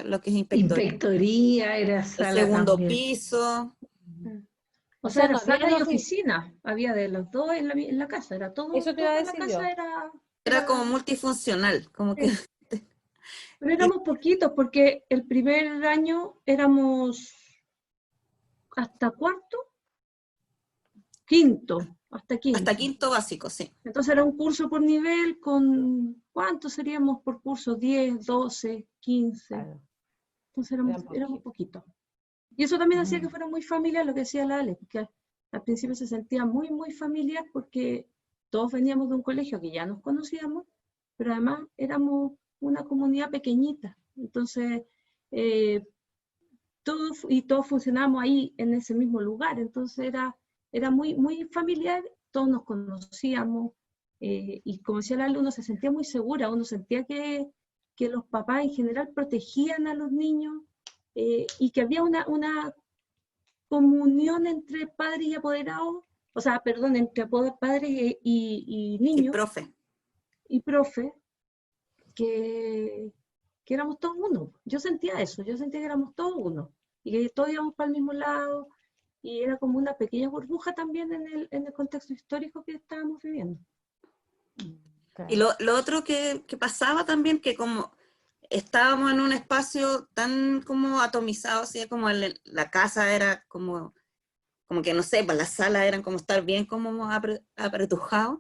Lo que es inspectoría era sala. El segundo también. Piso. O sea, era sala y oficina, había de los dos en la casa, era todo. Eso te iba a decir la casa yo. Era como multifuncional, como que... Pero éramos poquitos, porque el primer año éramos hasta quinto. Hasta quinto básico, sí. Entonces era un curso por nivel con, ¿cuántos seríamos por curso? 10, 12, 15. Claro. Entonces éramos poquitos. Y eso también hacía que fuera muy familiar, lo que decía la Ale, porque al principio se sentía muy, muy familiar porque todos veníamos de un colegio que ya nos conocíamos, pero además éramos una comunidad pequeñita. Entonces, todos funcionábamos ahí en ese mismo lugar. Entonces era muy, muy familiar, todos nos conocíamos, y como decía la Ale, uno se sentía muy segura, uno sentía que los papás en general protegían a los niños, y que había una comunión entre padres y apoderados, o sea, perdón, entre padres y niños. Y profe, que éramos todos uno. Yo sentía eso, yo sentía que éramos todos uno, y que todos íbamos para el mismo lado, y era como una pequeña burbuja también en el contexto histórico que estábamos viviendo. Y lo otro que pasaba también, que como estábamos en un espacio tan como atomizado, así como la casa era como que no sé, pues las salas eran como estar bien como apretujados.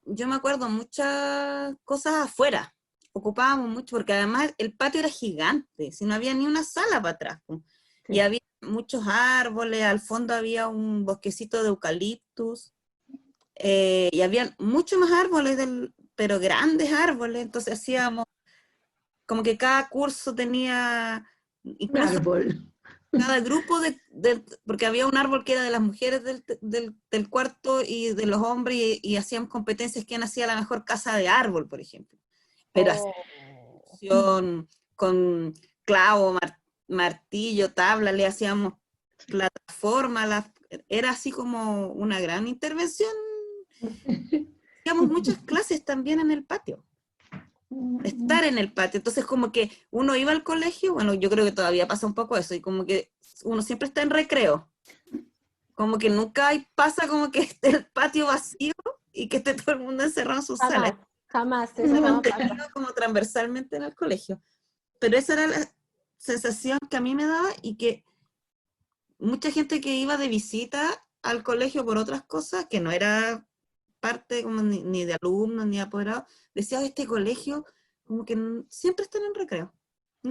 Yo me acuerdo muchas cosas afuera, ocupábamos mucho, porque además el patio era gigante, si no había ni una sala para atrás. Sí. Y había muchos árboles, al fondo había un bosquecito de eucaliptus, y había muchos más árboles, pero grandes árboles, entonces hacíamos como que cada curso tenía un árbol. Cada grupo porque había un árbol que era de las mujeres del cuarto y de los hombres, y hacíamos competencias quién hacía la mejor casa de árbol, por ejemplo. Pero con clavo, martillo, tabla, le hacíamos plataforma, era así como una gran intervención. Hacíamos muchas clases también en el patio. Estar en el patio, entonces como que uno iba al colegio, bueno, yo creo que todavía pasa un poco eso, y como que uno siempre está en recreo, como que nunca pasa como que esté el patio vacío y que esté todo el mundo encerrado en sus salas. Jamás, Eso eso lo no he tenido pasa. como transversalmente en el colegio, pero esa era la sensación que a mí me daba, y que mucha gente que iba de visita al colegio por otras cosas, que no era parte como ni de alumnos ni de apoderados, decía, este colegio como que siempre están en recreo.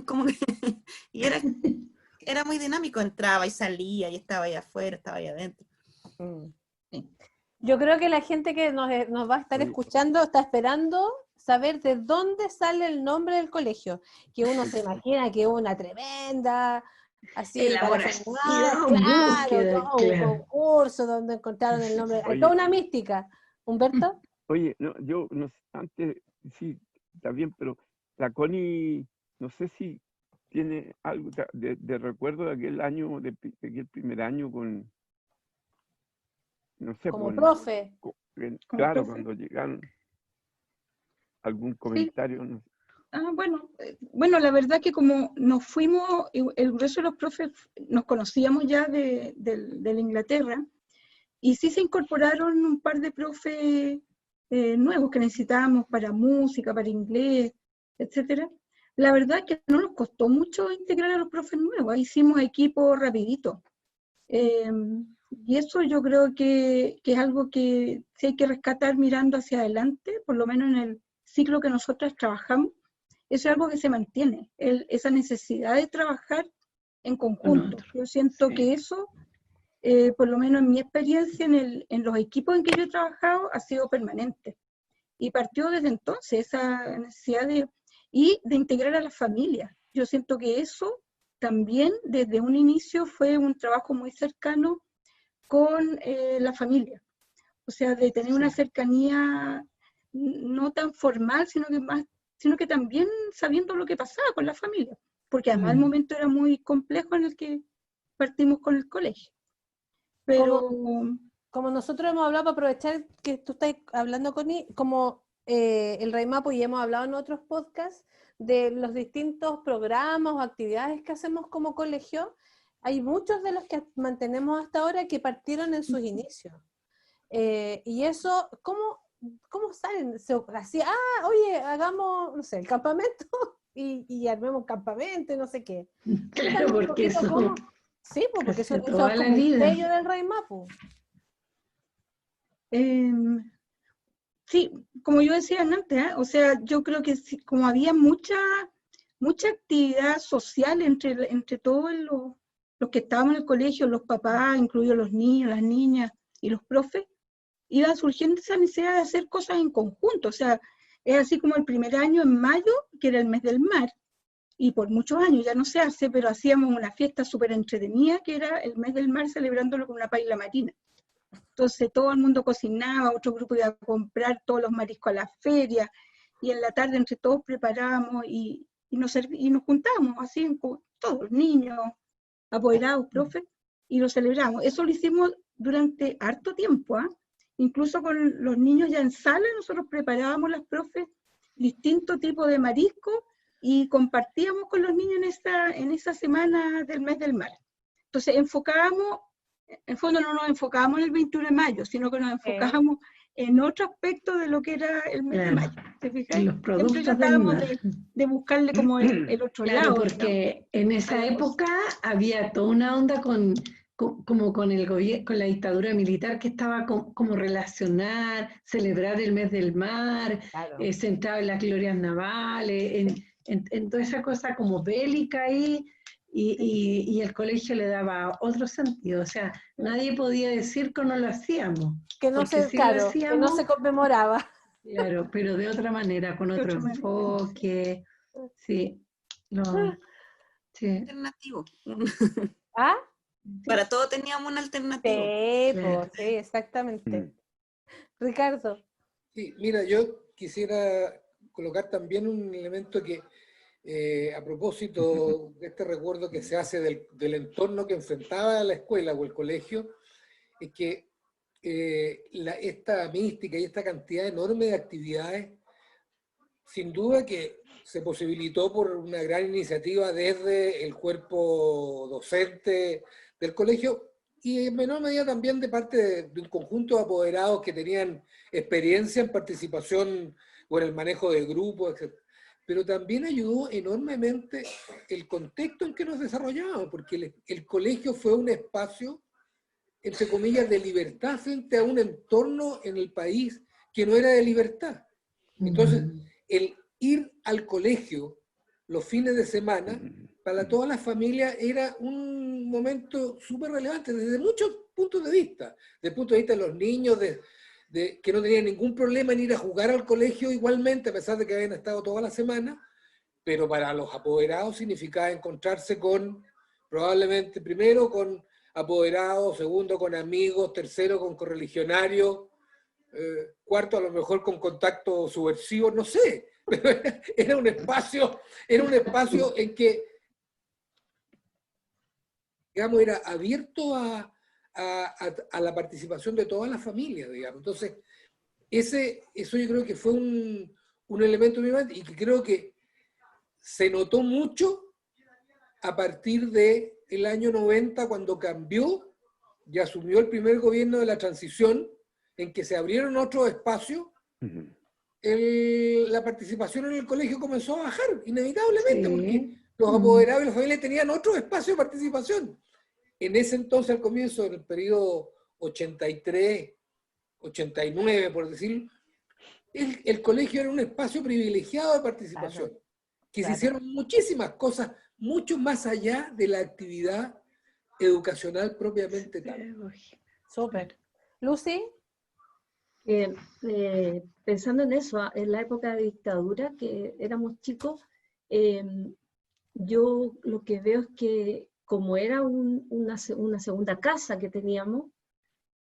Como que, y era muy dinámico, entraba y salía, y estaba ahí afuera, estaba ahí adentro. Yo creo que la gente que nos va a estar escuchando está esperando saber de dónde sale el nombre del colegio, que uno se imagina que es una tremenda, así, Elaboración, claro, todo un claro. concurso donde encontraron el nombre, hay toda una mística. ¿Humberto? Oye, no, yo no sé, antes, sí, está bien, pero la Connie, no sé si tiene algo de recuerdo de aquel año, de aquel primer año con, no sé, Como profe. Claro, profe. cuando llegaron, algún Sí. comentario, no sé. Bueno, la verdad que como nos fuimos, el grueso de los profes nos conocíamos ya de Inglaterra, y sí se incorporaron un par de profes nuevos que necesitábamos para música, para inglés, etcétera. La verdad es que no nos costó mucho integrar a los profes nuevos, hicimos equipo rapidito. Y eso yo creo que es algo que sí hay que rescatar mirando hacia adelante, por lo menos en el ciclo que nosotras trabajamos. Eso es algo que se mantiene, esa necesidad de trabajar en conjunto. Yo siento que eso, por lo menos en mi experiencia en los equipos en que yo he trabajado, ha sido permanente. Y partió desde entonces esa necesidad de integrar a las familias. Yo siento que eso también desde un inicio fue un trabajo muy cercano con la familia. O sea, de tener una cercanía no tan formal, sino que también sabiendo lo que pasaba con la familia. Porque además el momento era muy complejo en el que partimos con el colegio. Pero como nosotros hemos hablado, para aprovechar que tú estás hablando, Connie, como el Raimapu, y hemos hablado en otros podcasts de los distintos programas o actividades que hacemos como colegio, hay muchos de los que mantenemos hasta ahora que partieron en sus inicios. Y eso, ¿cómo salen? Así, oye, hagamos, no sé, el campamento y armemos campamento y no sé qué. Claro, porque eso... Sí, porque eso es toda como la el vida. sello del Raimapu. Sí, como yo decía antes, o sea, yo creo que como había mucha actividad social entre todos los que estábamos en el colegio, los papás, incluidos los niños, las niñas y los profes, iba surgiendo esa necesidad de hacer cosas en conjunto. O sea, es así como el primer año en mayo, que era el mes del mar, y por muchos años ya no se hace, pero hacíamos una fiesta súper entretenida, que era el mes del mar, celebrándolo con una paella marina. Entonces todo el mundo cocinaba, otro grupo iba a comprar todos los mariscos a la feria, y en la tarde entre todos preparábamos y nos juntábamos así, todos, niños, apoderados, profes, y lo celebramos. Eso lo hicimos durante harto tiempo, incluso con los niños ya en sala, nosotros preparábamos las profes distintos tipos de mariscos y compartíamos con los niños en esa semana del mes del mar. Entonces enfocábamos, en fondo no nos enfocábamos en el 21 de mayo, sino que nos enfocábamos en otro aspecto de lo que era el mes de mayo. ¿Te fijas? Los productos siempre tratábamos del mar. de buscarle como el otro claro, lado. Porque en esa época había toda una onda como con el gobierno, con la dictadura militar, que estaba como relacionar, celebrar el mes del mar, se entraba en las glorias navales, en toda esa cosa como bélica ahí, y el colegio le daba otro sentido. O sea, nadie podía decir que no lo hacíamos. Que no se, sí claro, que no se conmemoraba. Claro, pero de otra manera, con otro enfoque. Sí. Sí. Alternativo. ¿Ah? Para todo teníamos una alternativa. Sí, pues, sí, exactamente. Ricardo. Sí, mira, yo quisiera colocar también un elemento que a propósito de este recuerdo que se hace del entorno que enfrentaba la escuela o el colegio, es que esta mística y esta cantidad enorme de actividades, sin duda que se posibilitó por una gran iniciativa desde el cuerpo docente del colegio y en menor medida también de parte de un conjunto de apoderados que tenían experiencia en participación o en el manejo de grupos, etc. Pero también ayudó enormemente el contexto en que nos desarrollábamos, porque el colegio fue un espacio, entre comillas, de libertad frente a un entorno en el país que no era de libertad. Entonces, el ir al colegio los fines de semana, para todas las familias era un momento súper relevante desde muchos puntos de vista. Desde el punto de vista de los niños, que no tenían ningún problema en ir a jugar al colegio igualmente, a pesar de que habían estado toda la semana, pero para los apoderados significaba encontrarse con, probablemente, primero con apoderados, segundo con amigos, tercero con correligionarios, cuarto a lo mejor con contacto subversivo, no sé, pero era un espacio en que, digamos, era abierto a la participación de todas las familias, digamos. Entonces, eso yo creo que fue un elemento muy importante y que creo que se notó mucho a partir del año 90, cuando cambió y asumió el primer gobierno de la transición, en que se abrieron otros espacios. La participación en el colegio comenzó a bajar, inevitablemente, porque los apoderados y las familias tenían otro espacio de participación. En ese entonces, al comienzo del periodo 83, 89, por decirlo, el colegio era un espacio privilegiado de participación, que se hicieron muchísimas cosas, mucho más allá de la actividad educacional propiamente tal. Súper. Lucy. Pensando en eso, en la época de dictadura, que éramos chicos, yo lo que veo es que como era una segunda casa que teníamos,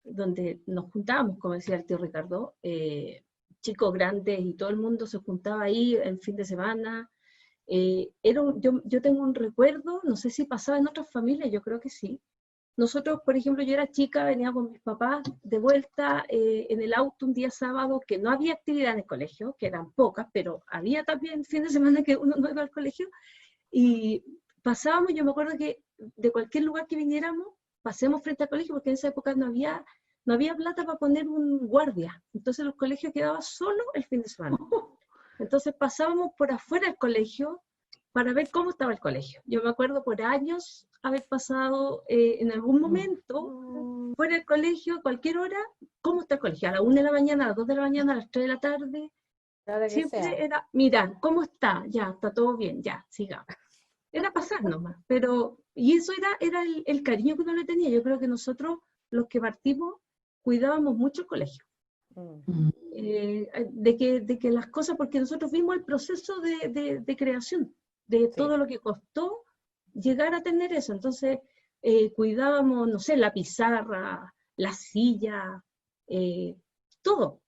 donde nos juntábamos, como decía el tío Ricardo, chicos grandes y todo el mundo se juntaba ahí el fin de semana. Yo tengo un recuerdo, no sé si pasaba en otras familias, yo creo que sí. Nosotros, por ejemplo, yo era chica, venía con mis papás de vuelta en el auto un día sábado, que no había actividad en el colegio, que eran pocas, pero había también fin de semana que uno no iba al colegio, y pasábamos, yo me acuerdo que de cualquier lugar que viniéramos, pasemos frente al colegio, porque en esa época no había plata para poner un guardia, entonces los colegios quedaban solo el fin de semana. Entonces pasábamos por afuera del colegio para ver cómo estaba el colegio. Yo me acuerdo por años haber pasado en algún momento fuera del colegio, cualquier hora, cómo está el colegio, a la 1 de la mañana, a las 2 de la mañana, a las 3 de la tarde. Siempre era, mirar, ¿cómo está? Ya, está todo bien, ya, sigamos. Era pasar nomás, y eso era el cariño que uno le tenía. Yo creo que nosotros, los que partimos, cuidábamos mucho el colegio. De que las cosas, porque nosotros vimos el proceso de creación, de todo lo que costó llegar a tener eso. Entonces, cuidábamos, no sé, la pizarra, la silla, todo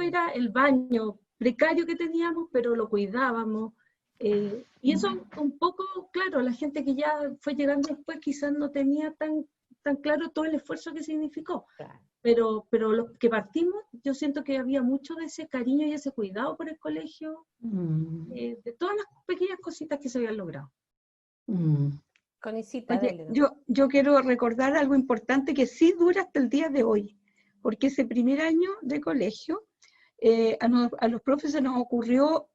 era el baño precario que teníamos, pero lo cuidábamos. Y eso un poco, claro, la gente que ya fue llegando después quizás no tenía tan claro todo el esfuerzo que significó. Claro. Pero los que partimos, yo siento que había mucho de ese cariño y ese cuidado por el colegio, de todas las pequeñas cositas que se habían logrado. Conicita, oye, yo quiero recordar algo importante que sí dura hasta el día de hoy, porque ese primer año de colegio, a los profes se nos ocurrió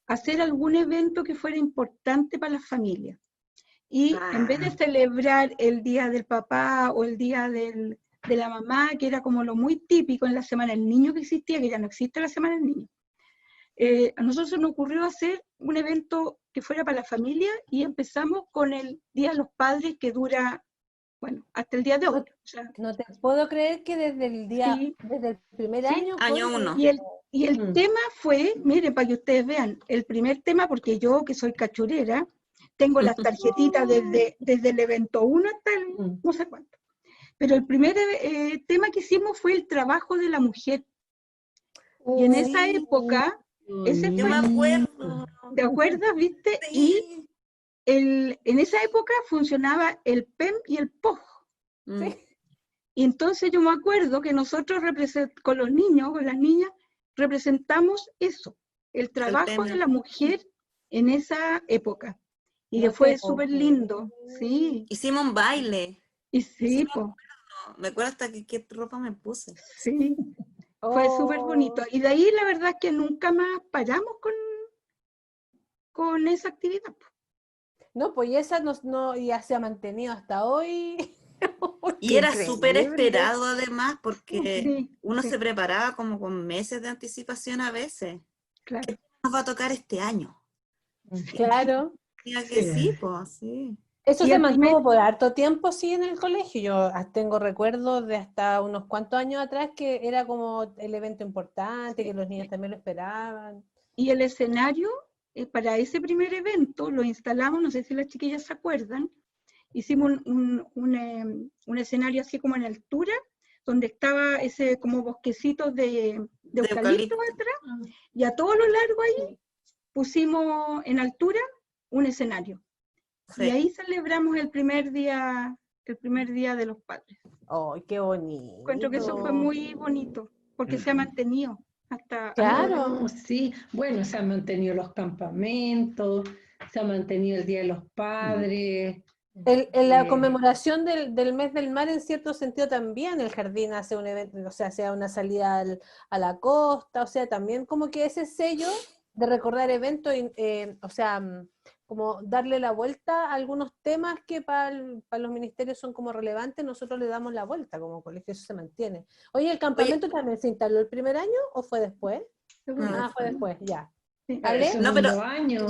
hacer algún evento que fuera importante para las familias. Y en vez de celebrar el día del papá o el día de la mamá, que era como lo muy típico en la Semana del Niño que existía, que ya no existe la Semana del Niño, a nosotros se nos ocurrió hacer un evento que fuera para la familia y empezamos con el Día de los Padres, que dura, bueno, hasta el día de hoy. O sea, no te puedo creer que desde el primer año. Año 1. Y el tema fue, miren, para que ustedes vean, el primer tema, porque yo, que soy cachurera, tengo las tarjetitas desde el evento 1 hasta el no sé cuánto. Pero el primer tema que hicimos fue el trabajo de la mujer. Y en esa época Ese Yo fue, me acuerdo. ¿te acuerdas, viste? Sí. Y en esa época funcionaba el PEM y el POG. Mm. Y entonces yo me acuerdo que nosotros con los niños, con las niñas, representamos eso, el trabajo de la mujer en esa época. Y que fue súper lindo, sí. Hicimos un baile. Y sí, Me acuerdo hasta qué ropa me puse. sí, fue súper bonito. Y de ahí la verdad es que nunca más paramos con esa actividad. No, pues y esa ya se ha mantenido hasta hoy. Y era súper esperado además, porque uno sí. se preparaba como con meses de anticipación a veces. Claro. ¿Qué nos va a tocar este año? Claro. Que sí, pues sí. Eso se mantuvo por harto tiempo, sí, en el colegio. Yo tengo recuerdos de hasta unos cuantos años atrás que era como el evento importante, que los niños también lo esperaban. Y el escenario, para ese primer evento, lo instalamos, no sé si las chiquillas se acuerdan, hicimos un escenario así como en altura, donde estaba ese como bosquecito de eucalipto atrás, y a todo lo largo ahí pusimos en altura un escenario. Sí. Y ahí celebramos el primer día de los padres. ¡Ay, qué bonito! Encuentro que eso fue muy bonito, porque se ha mantenido hasta... Claro, sí. Bueno, se han mantenido los campamentos, se ha mantenido el Día de los Padres. La conmemoración del mes del mar, en cierto sentido, también el jardín hace un evento, o sea, sea una salida a la costa, o sea, también como que ese sello de recordar eventos, o sea, como darle la vuelta a algunos temas que para los ministerios son como relevantes, nosotros le damos la vuelta como colegio, eso se mantiene. Oye, ¿el campamento también se instaló el primer año o fue después? Fue después, ya. No, pero yo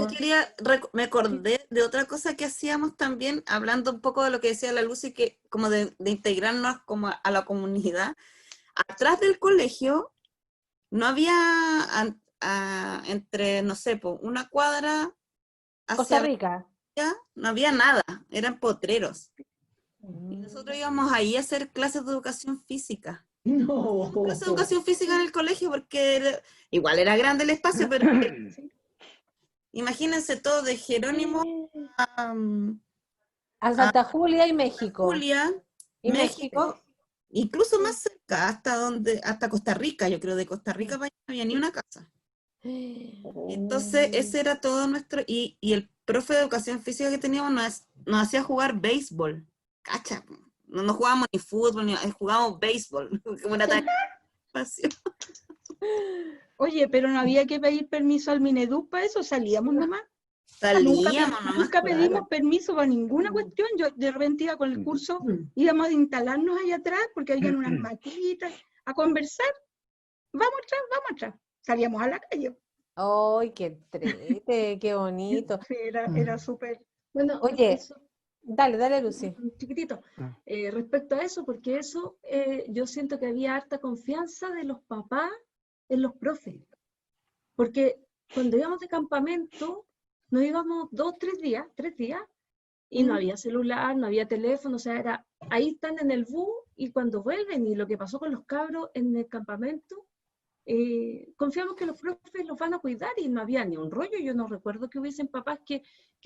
me acordé de otra cosa que hacíamos también, hablando un poco de lo que decía la Lucy, que como de integrarnos como a la comunidad. Atrás del colegio no había entre, no sé, una cuadra hacia Costa Rica. No había nada, eran potreros. Y nosotros íbamos ahí a hacer clases de educación física. No. Clases de educación física en el colegio porque igual era grande el espacio, pero imagínense todo de Jerónimo a Santa Julia y México. Julia, y México, incluso más cerca, hasta Costa Rica, yo creo, de Costa Rica para allá no había ni una casa. Entonces, ese era todo nuestro, y el profe de educación física que teníamos nos hacía jugar béisbol. Cacha, no jugábamos ni fútbol, ni jugábamos béisbol, como era tan espacio. Oye, pero no había que pedir permiso al Mineduc para eso, salíamos nomás. Nunca pedimos permiso para ninguna cuestión. Yo de repente iba con el curso, íbamos a instalarnos allá atrás porque habían unas maquitas, a conversar. Vamos atrás. Salíamos a la calle. ¡Ay, qué triste, qué bonito! Sí, era súper... Bueno, oye, eso, dale, Lucy. Chiquitito, respecto a eso, porque eso yo siento que había harta confianza de los papás en los profes. Porque cuando íbamos de campamento, nos íbamos 3 días, y no había celular, no había teléfono, o sea, ahí están en el bus, y cuando vuelven, y lo que pasó con los cabros en el campamento, confiamos que los profes los van a cuidar, y no había ni un rollo. Yo no recuerdo que hubiesen papás que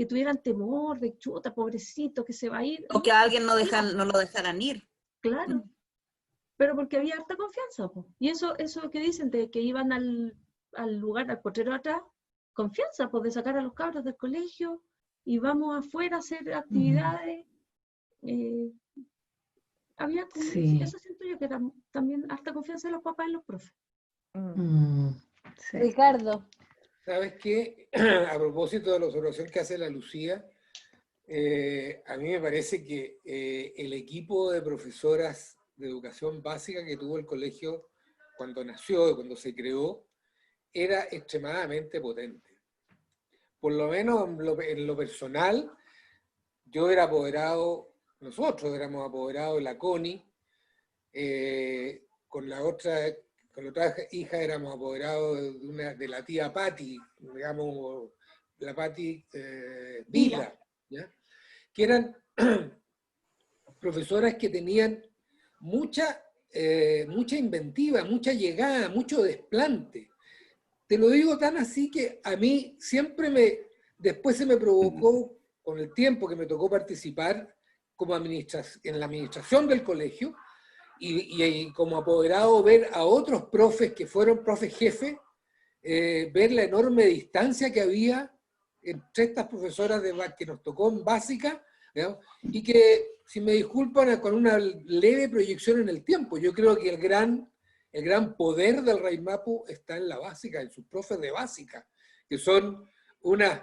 tuvieran temor de chuta, pobrecito, que se va a ir. O que a alguien no lo dejaran ir. Claro, pero porque había harta confianza, po. Y eso que dicen de que iban al lugar, al potrero atrás, confianza, pues de sacar a los cabros del colegio y vamos afuera a hacer actividades. Había como, eso siento yo que era también harta confianza de los papás y los profes. Sí. Ricardo. ¿Sabes qué? A propósito de la observación que hace la Lucía, a mí me parece que el equipo de profesoras de educación básica que tuvo el colegio cuando nació y cuando se creó, era extremadamente potente. Por lo menos en lo personal, yo era apoderado, nosotros éramos apoderados de la Connie, con la otra hija éramos apoderados de la tía Patti, digamos, la Patti Vila, ¿ya? Que eran profesoras que tenían mucha inventiva, mucha llegada, mucho desplante. te lo digo tan así que a mí siempre después se me provocó, con el tiempo que me tocó participar como en la administración del colegio, y como apoderado ver a otros profes que fueron profes jefe, ver la enorme distancia que había entre estas profesoras que nos tocó en básica, ¿no? Y que, si me disculpan, con una leve proyección en el tiempo. Yo creo que el gran poder del Raimapu está en la básica, en sus profes de básica, que son unas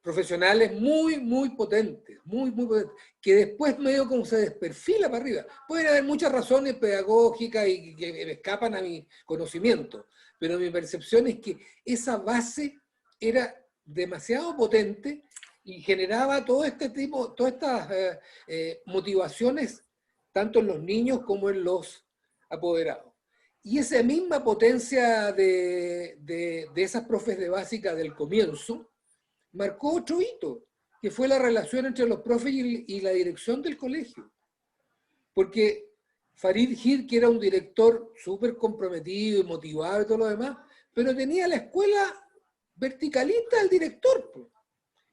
profesionales muy, muy potentes, que después medio como se desperfila para arriba. Pueden haber muchas razones pedagógicas y que me escapan a mi conocimiento, pero mi percepción es que esa base era demasiado potente y generaba todo este tipo, todas estas motivaciones, tanto en los niños como en los apoderados. Y esa misma potencia de esas profes de básica del comienzo, marcó otro hito, que fue la relación entre los profes y la dirección del colegio. Porque Farid Gir, que era un director súper comprometido y motivado y todo lo demás, pero tenía la escuela verticalista del director,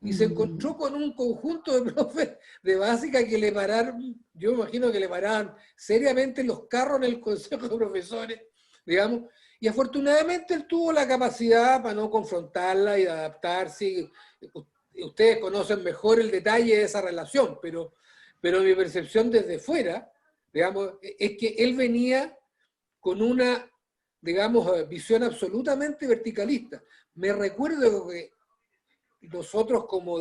y se encontró con un conjunto de profes de básica que le pararon, yo me imagino que le paraban seriamente los carros en el consejo de profesores, digamos, y afortunadamente él tuvo la capacidad para no confrontarla y adaptarse. Ustedes conocen mejor el detalle de esa relación, pero mi percepción desde fuera, digamos, es que él venía con una, digamos, visión absolutamente verticalista. Me recuerdo que nosotros como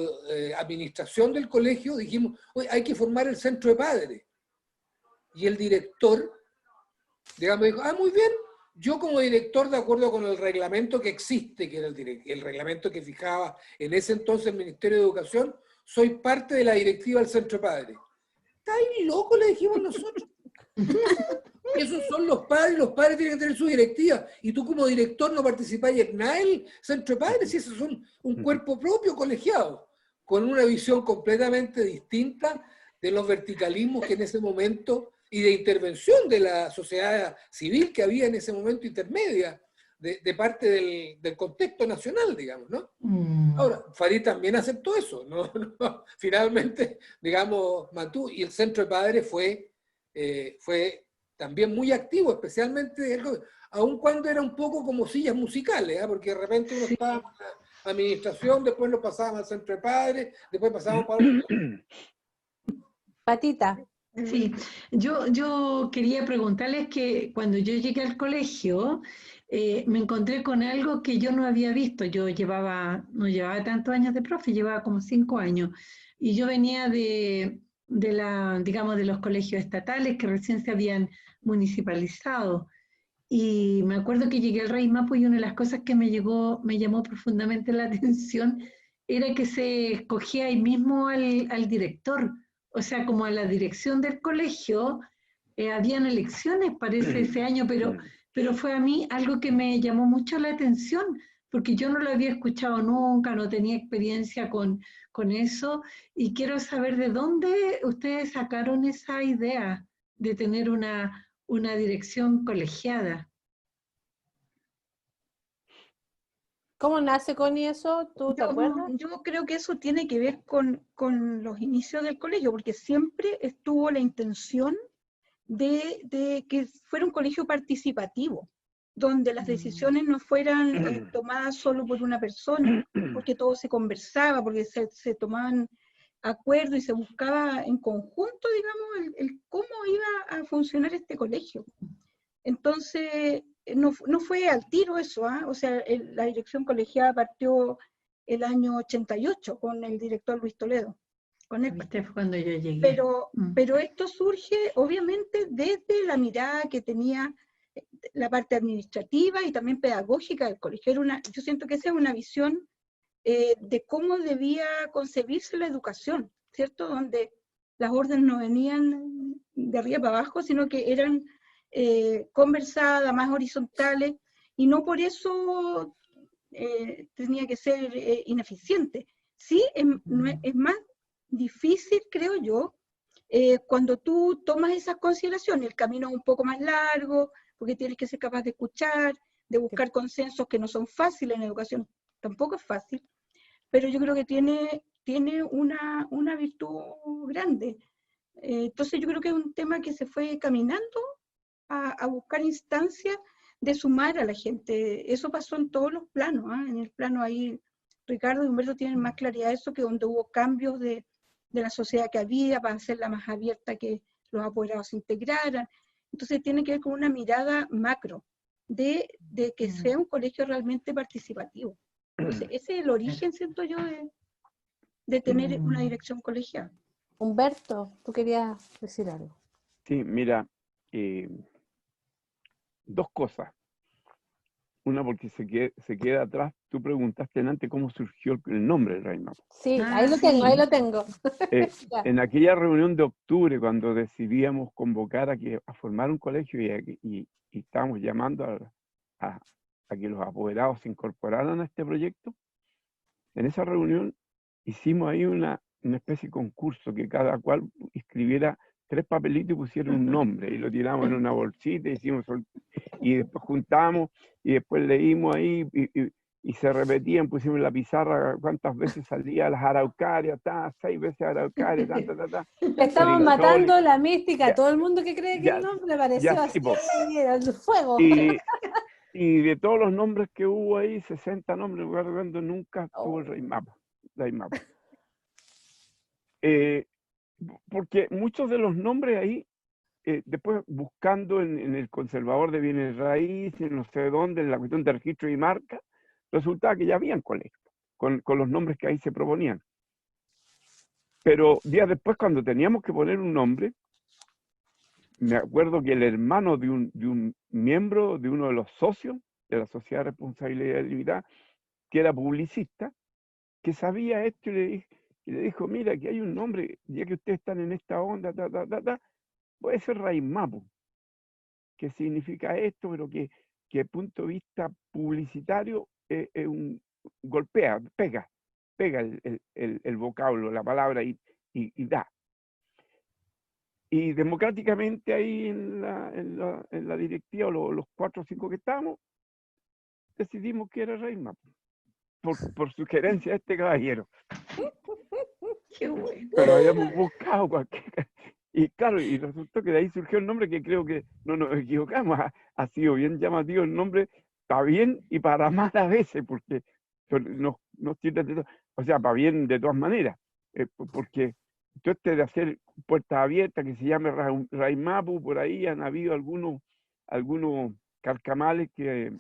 administración del colegio dijimos, oye, hay que formar el centro de padres. Y el director, digamos, dijo, muy bien, yo como director, de acuerdo con el reglamento que existe, que era el reglamento que fijaba en ese entonces el Ministerio de Educación, soy parte de la directiva del centro de padres. ¿Está ahí loco? Le dijimos nosotros. Esos son los padres tienen que tener su directiva, y tú como director no participáis en nada del centro de padres, y esos son un cuerpo propio colegiado, con una visión completamente distinta de los verticalismos que en ese momento, y de intervención de la sociedad civil que había en ese momento intermedia, de parte del contexto nacional, digamos, ¿no? Ahora, Farid también aceptó eso, ¿no? Finalmente, digamos, mantuvo, y el centro de padres fue también muy activo, especialmente, aun cuando era un poco como sillas musicales, porque de repente uno estaba en la administración, después nos pasábamos al centro de padres, después pasábamos para... Patita. Sí, yo quería preguntarles que cuando yo llegué al colegio, me encontré con algo que yo no había visto. Yo no llevaba tantos años de profe, llevaba como 5 años, y yo venía digamos, de los colegios estatales que recién se habían municipalizado. Y me acuerdo que llegué al Raimapu y una de las cosas que me llamó profundamente la atención era que se escogía ahí mismo al director. O sea, como a la dirección del colegio, habían elecciones, parece, ese año, pero fue a mí algo que me llamó mucho la atención, porque yo no lo había escuchado nunca, no tenía experiencia con eso, y quiero saber de dónde ustedes sacaron esa idea de tener una dirección colegiada. ¿Cómo nace, Connie, eso? ¿Tú te acuerdas? Yo creo que eso tiene que ver con los inicios del colegio, porque siempre estuvo la intención de que fuera un colegio participativo, donde las decisiones no fueran tomadas solo por una persona, porque todo se conversaba, porque se tomaban acuerdos y se buscaba en conjunto, digamos, el cómo iba a funcionar este colegio. Entonces, no fue al tiro eso, o sea, la dirección colegiada partió el año 88 con el director Luis Toledo. Con él. Este fue cuando yo llegué. Pero esto surge obviamente desde la mirada que tenía la parte administrativa y también pedagógica del colegio. Yo siento que esa es una visión de cómo debía concebirse la educación, ¿cierto? Donde las órdenes no venían de arriba para abajo, sino que eran conversadas, más horizontales, y no por eso tenía que ser ineficiente. Sí, es más difícil, creo yo, cuando tú tomas esas consideraciones. El camino es un poco más largo, porque tienes que ser capaz de escuchar, de buscar consensos que no son fáciles en educación, tampoco es fácil, pero yo creo que tiene una virtud grande. Entonces yo creo que es un tema que se fue caminando a buscar instancias de sumar a la gente. Eso pasó en todos los planos, ¿eh? En el plano ahí, Ricardo y Humberto tienen más claridad de eso, que donde hubo cambios de la sociedad que había para hacerla más abierta, que los apoderados se integraran. Entonces tiene que ver con una mirada macro de que sea un colegio realmente participativo. Entonces ese es el origen, siento yo, de tener una dirección colegial. Humberto, tú querías decir algo. Sí, mira, dos cosas. Una, porque se queda atrás. Tú preguntaste antes cómo surgió el nombre del Rey Mapu. Sí, ahí lo tengo. En aquella reunión de octubre, cuando decidíamos convocar a formar un colegio y estábamos llamando a que los apoderados se incorporaran a este proyecto, en esa reunión hicimos ahí una especie de concurso, que cada cual escribiera 3 papelitos y pusiera un nombre, y lo tiramos en una bolsita, y después juntamos, y después leímos ahí, y se repetían, pusimos en la pizarra cuántas veces salía las araucarias, 6 veces araucarias, Estamos matando la mística, todo el mundo que cree que el nombre pareció así, el fuego. Y de todos los nombres que hubo ahí, 60 nombres, cuando nunca estuvo el Rey Mapu. Porque muchos de los nombres ahí, después buscando en el conservador de bienes raíces, no sé dónde, en la cuestión de registro y marca, resultaba que ya habían colegios con los nombres que ahí se proponían. Pero días después, cuando teníamos que poner un nombre, me acuerdo que el hermano de un miembro, de uno de los socios de la Sociedad de Responsabilidad Limitada, que era publicista, que sabía esto, y le dijo, mira, que hay un nombre, ya que ustedes están en esta onda, puede ser Rey Mapu, que significa esto, pero que desde el punto de vista publicitario golpea, pega el vocablo, la palabra y da. Y democráticamente ahí en la directiva, los 4 o 5 que estábamos, decidimos que era Rey Mapu, por sugerencia de este caballero. Qué bueno. Pero habíamos buscado cualquier... Y claro, y resultó que de ahí surgió el nombre, que creo que no nos equivocamos. Ha sido bien llamativo el nombre, para bien y para mal a veces, porque nos sirve de todo. O sea, para bien de todas maneras, porque todo este de hacer puertas abiertas, que se llame Rey Mapu, por ahí han habido algunos carcamales que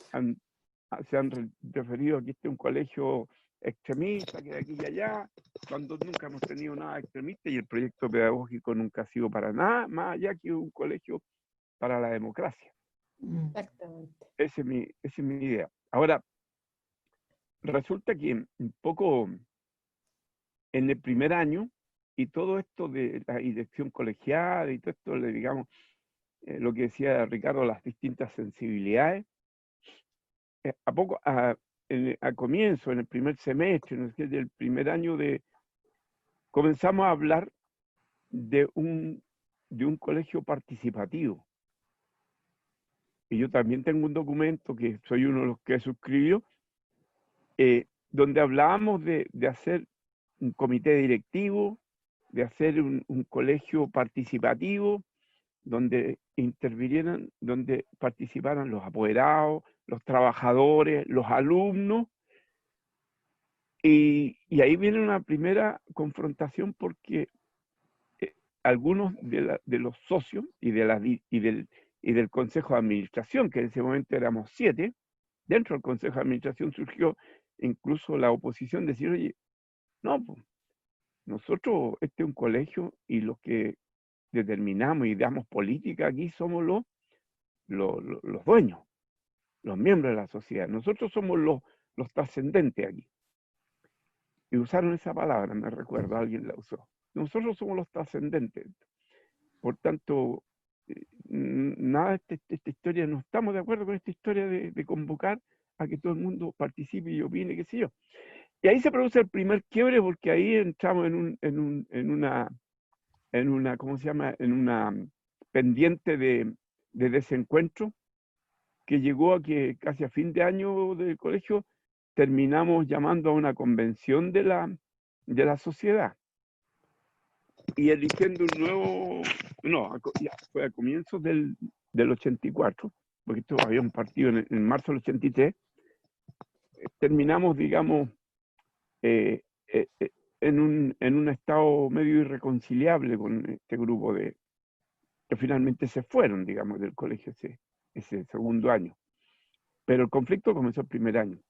se han referido a que este es un colegio extremista, que de aquí y allá, cuando nunca hemos tenido nada extremista, y el proyecto pedagógico nunca ha sido para nada más allá que un colegio para la democracia. Exactamente. Esa es mi idea. Ahora, resulta que un poco en el primer año, y todo esto de la dirección colegial, y todo esto, digamos, lo que decía Ricardo, las distintas sensibilidades, a comienzo, en el primer semestre, ¿no? Del primer año, comenzamos a hablar de un colegio participativo. Y yo también tengo un documento, que soy uno de los que suscribió, donde hablábamos de hacer un comité directivo, de hacer un colegio participativo, donde donde participaran los apoderados, los trabajadores, los alumnos. Y ahí viene una primera confrontación, porque algunos de los socios y del Consejo de Administración, que en ese momento éramos 7, dentro del Consejo de Administración surgió incluso la oposición de decir, oye, no, pues, nosotros, este es un colegio, y los que determinamos y damos política aquí somos los dueños, los miembros de la sociedad. Nosotros somos los trascendentes aquí. Y usaron esa palabra, me recuerdo, alguien la usó. Nosotros somos los trascendentes. Por tanto, nada de esta historia, no estamos de acuerdo con esta historia de convocar a que todo el mundo participe y opine, qué sé yo. Y ahí se produce el primer quiebre, porque ahí entramos en una, ¿cómo se llama? En una pendiente de desencuentro que llegó a que casi a fin de año del colegio terminamos llamando a una convención de la sociedad y eligiendo un nuevo, ya fue a comienzos del 84, porque esto había un partido en marzo del 83, terminamos, digamos, en un estado medio irreconciliable con este grupo que finalmente se fueron, digamos, del colegio ese segundo año. Pero el conflicto comenzó el primer año.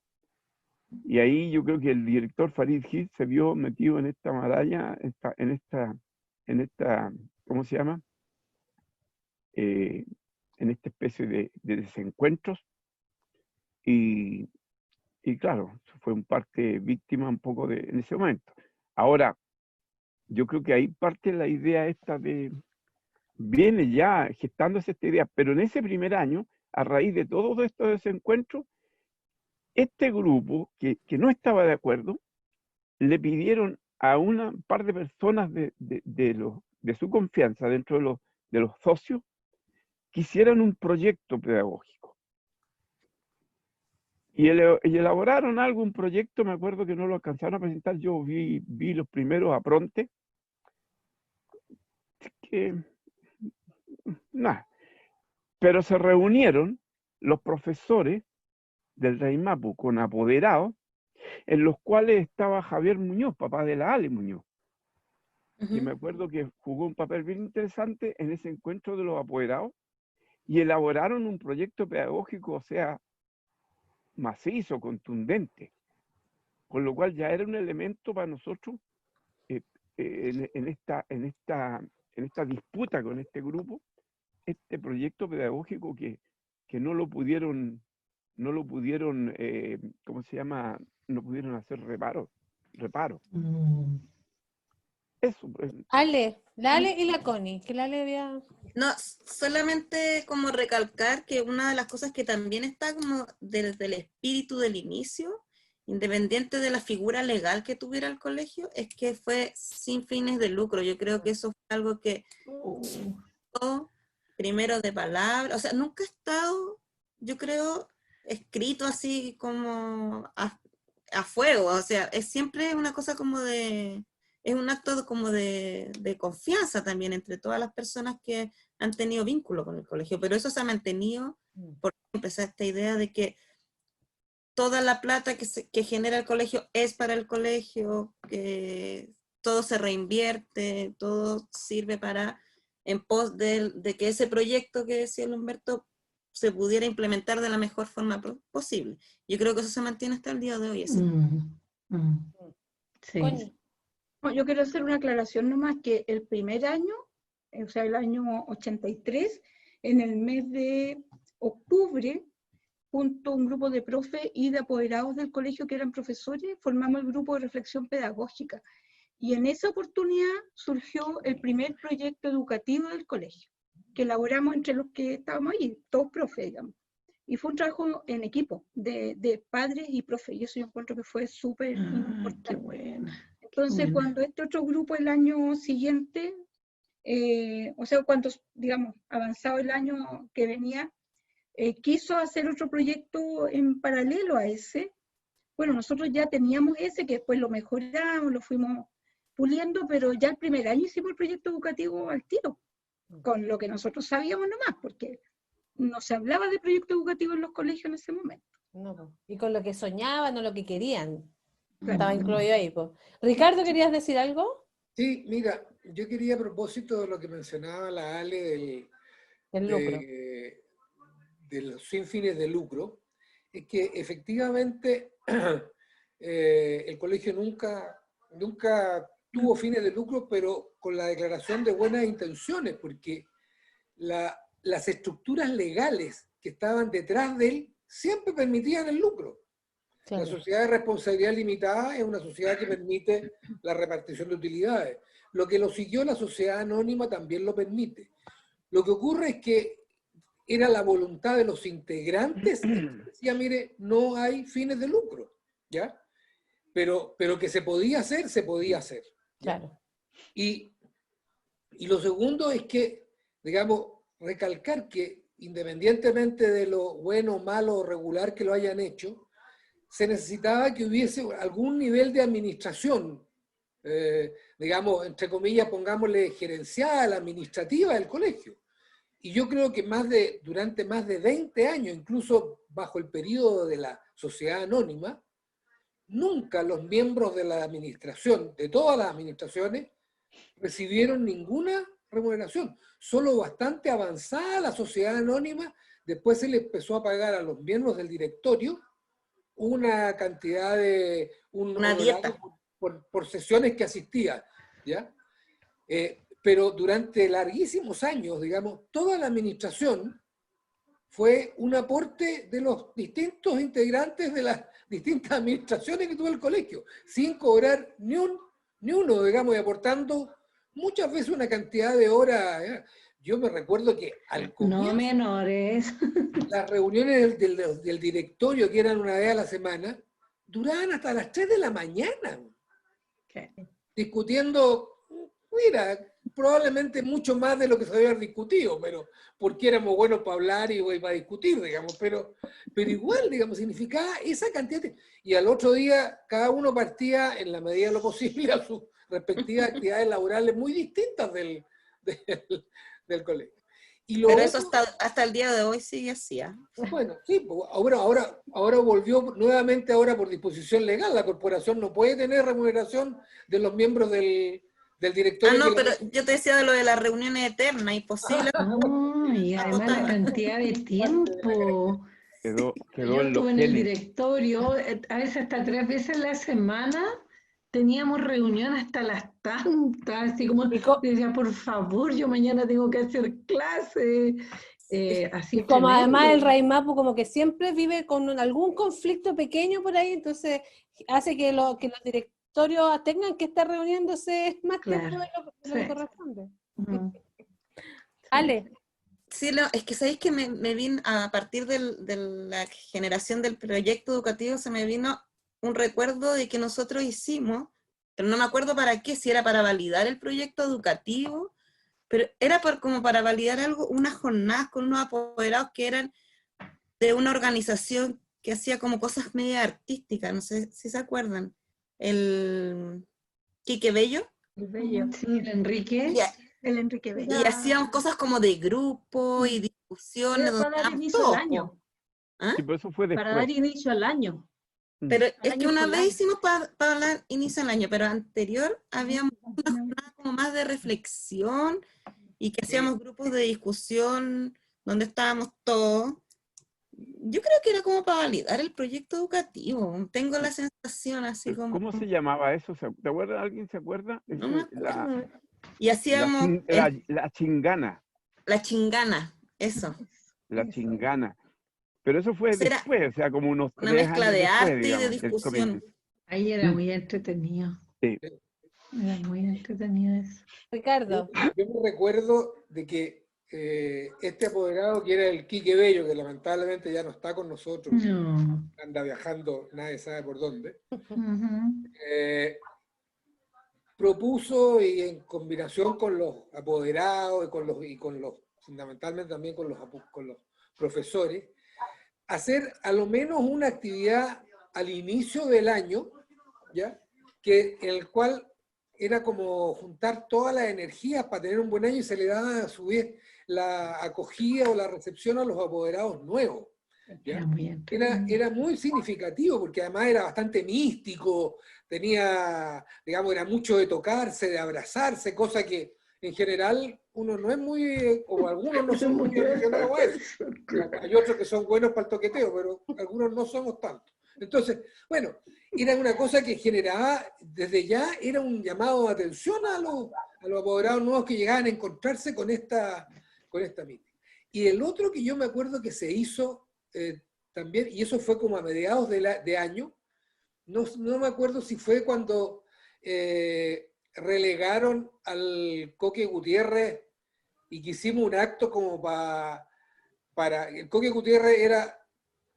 Y ahí yo creo que el director Farid Gil se vio metido en esta maraña, en esta, ¿cómo se llama? En esta especie de desencuentros. Y claro, fue un parte víctima un poco en ese momento. Ahora, yo creo que ahí parte la idea esta viene ya gestándose esta idea, pero en ese primer año, a raíz de todos estos desencuentros, este grupo que no estaba de acuerdo, le pidieron a una par de personas de su confianza dentro de los socios que hicieran un proyecto pedagógico. Y elaboraron un proyecto, me acuerdo que no lo alcanzaron a presentar, yo vi los primeros aprontes, que nada. Pero se reunieron los profesores del Reimapu con apoderados, en los cuales estaba Javier Muñoz, papá de la Ale Muñoz. Y me acuerdo que jugó un papel bien interesante en ese encuentro de los apoderados y elaboraron un proyecto pedagógico, o sea, macizo, contundente, con lo cual ya era un elemento para nosotros en esta disputa con este grupo, este proyecto pedagógico que no lo pudieron, ¿cómo se llama? No pudieron hacer reparo. Eso. La Ale y la Connie, que la Ale había... No, solamente como recalcar que una de las cosas que también está como desde el espíritu del inicio, independiente de la figura legal que tuviera el colegio, es que fue sin fines de lucro. Yo creo que eso fue algo que primero de palabra, o sea, nunca ha estado, yo creo, escrito así como a fuego, o sea, es siempre una cosa como es un acto como de confianza también entre todas las personas que han tenido vínculo con el colegio, pero eso se ha mantenido por empezar esta idea de que toda la plata que genera el colegio es para el colegio, que todo se reinvierte, todo sirve para, en pos de que ese proyecto que decía el Humberto se pudiera implementar de la mejor forma posible. Yo creo que eso se mantiene hasta el día de hoy. Sí. Yo quiero hacer una aclaración nomás, que el primer año, o sea, el año 83, en el mes de octubre, junto a un grupo de profes y de apoderados del colegio que eran profesores, formamos el grupo de reflexión pedagógica. Y en esa oportunidad surgió el primer proyecto educativo del colegio, que elaboramos entre los que estábamos ahí, todos profes, digamos. Y fue un trabajo en equipo, de padres y profes, y eso yo encuentro que fue súper importante. Qué bueno. Entonces, cuando este otro grupo el año siguiente, o sea, cuando, digamos, avanzado el año que venía, quiso hacer otro proyecto en paralelo a ese, bueno, nosotros ya teníamos ese, que después lo mejoramos, lo fuimos puliendo, pero ya el primer año hicimos el proyecto educativo al tiro, con lo que nosotros sabíamos nomás, porque no se hablaba de proyecto educativo en los colegios en ese momento. No, y con lo que soñaban o lo que querían. Claro. Estaba incluido ahí. Ricardo, ¿querías decir algo? Sí, mira, yo quería, a propósito de lo que mencionaba la Ale de los sin fines de lucro, es que efectivamente el colegio nunca tuvo fines de lucro, pero con la declaración de buenas intenciones, porque las estructuras legales que estaban detrás de él siempre permitían el lucro. Claro. La sociedad de responsabilidad limitada es una sociedad que permite la repartición de utilidades. Lo que lo siguió la sociedad anónima también lo permite. Lo que ocurre es que era la voluntad de los integrantes que decía, mire, no hay fines de lucro, ¿ya? Pero que se podía hacer, se podía hacer. ¿ya? Claro. Y lo segundo es que, digamos, recalcar que independientemente de lo bueno, malo o regular que lo hayan hecho, se necesitaba que hubiese algún nivel de administración, digamos, entre comillas, pongámosle gerencial, administrativa del colegio. Y yo creo que durante más de 20 años, incluso bajo el periodo de la sociedad anónima, nunca los miembros de la administración, de todas las administraciones, recibieron ninguna remuneración. Solo bastante avanzada la sociedad anónima, después se le empezó a pagar a los miembros del directorio una cantidad de... Una dieta. Por sesiones que asistía, ¿ya? Pero durante larguísimos años, digamos, toda la administración fue un aporte de los distintos integrantes de las distintas administraciones que tuvo el colegio, sin cobrar ni uno, digamos, y aportando muchas veces una cantidad de horas. Yo me recuerdo que al comienzo, no menores, las reuniones del directorio, que eran una vez a la semana, duraban hasta las 3 de la mañana. Discutiendo, mira, probablemente mucho más de lo que se había discutido, pero porque éramos buenos para hablar y para discutir, digamos, pero igual, digamos, significaba esa cantidad y al otro día cada uno partía en la medida de lo posible a sus respectivas actividades laborales muy distintas del colegio. Pero eso hasta el día de hoy sigue así. Bueno, sí, ahora volvió nuevamente por disposición legal. La corporación no puede tener remuneración de los miembros del directorio. No, pero yo te decía de lo de las reuniones eternas, imposible. No, y además la cantidad de tiempo. Quedó Yo en los estuve en el genes. directorio, a veces hasta 3 veces a la semana, teníamos reunión hasta las tantas, así como decía, por favor, yo mañana tengo que hacer clase. Así y como tremendo. además el Raimapu como que siempre vive con algún conflicto pequeño por ahí, entonces hace que los directorios tengan que estar reuniéndose más tiempo de lo que corresponde. Ale. Sí, es que sabéis que me vino, a partir de la generación del proyecto educativo, se me vino un recuerdo de que nosotros hicimos, pero no me acuerdo para qué, si era para validar el proyecto educativo, pero era como para validar algo, unas jornadas con unos apoderados que eran de una organización que hacía como cosas media artísticas, no sé si se acuerdan, el Quique Bello. El Bello. Sí, el Enrique. El Enrique Bello. Y hacían cosas como de grupo y discusiones. Para dar inicio al año. ¿Ah? Sí, pero eso fue después. Para dar inicio al año. Pero es que una vez hicimos para dar inicio al año, pero anterior habíamos una jornada como más de reflexión y que hacíamos grupos de discusión donde estábamos todos. Yo creo que era como para validar el proyecto educativo. Tengo la sensación así como... ¿Cómo se llamaba eso? ¿Te acuerdas? ¿Alguien se acuerda? No me acuerdo. Y hacíamos... La chingana. La chingana, eso. La chingana. Pero eso fue después, o sea, como unos 3 años. Una mezcla de después, arte digamos, y de discusión. Ahí era muy entretenido. Sí. Era muy entretenido eso. Ricardo. Yo me recuerdo de que este apoderado, que era el Quique Bello, que lamentablemente ya no está con nosotros, anda viajando, nadie sabe por dónde, propuso, y en combinación con los apoderados y con los fundamentalmente también con los profesores, hacer a lo menos una actividad al inicio del año, ¿ya? En el cual era como juntar todas las energías para tener un buen año, y se le daba a su vez la acogida o la recepción a los apoderados nuevos. ¿Ya? Era muy significativo, porque además era bastante místico, tenía, digamos, era mucho de tocarse, de abrazarse, cosa que en general uno no es muy, o algunos no son muy aficionados a eso. Hay otros que son buenos para el toqueteo, pero algunos no somos tantos. Entonces, bueno, era una cosa que generaba, desde ya era un llamado de atención a los apoderados nuevos que llegaban a encontrarse con esta mística. Y el otro que yo me acuerdo que se hizo también, y eso fue como a mediados de año, no me acuerdo si fue cuando relegaron al Coque Gutiérrez y que hicimos un acto como para el Coque Gutiérrez era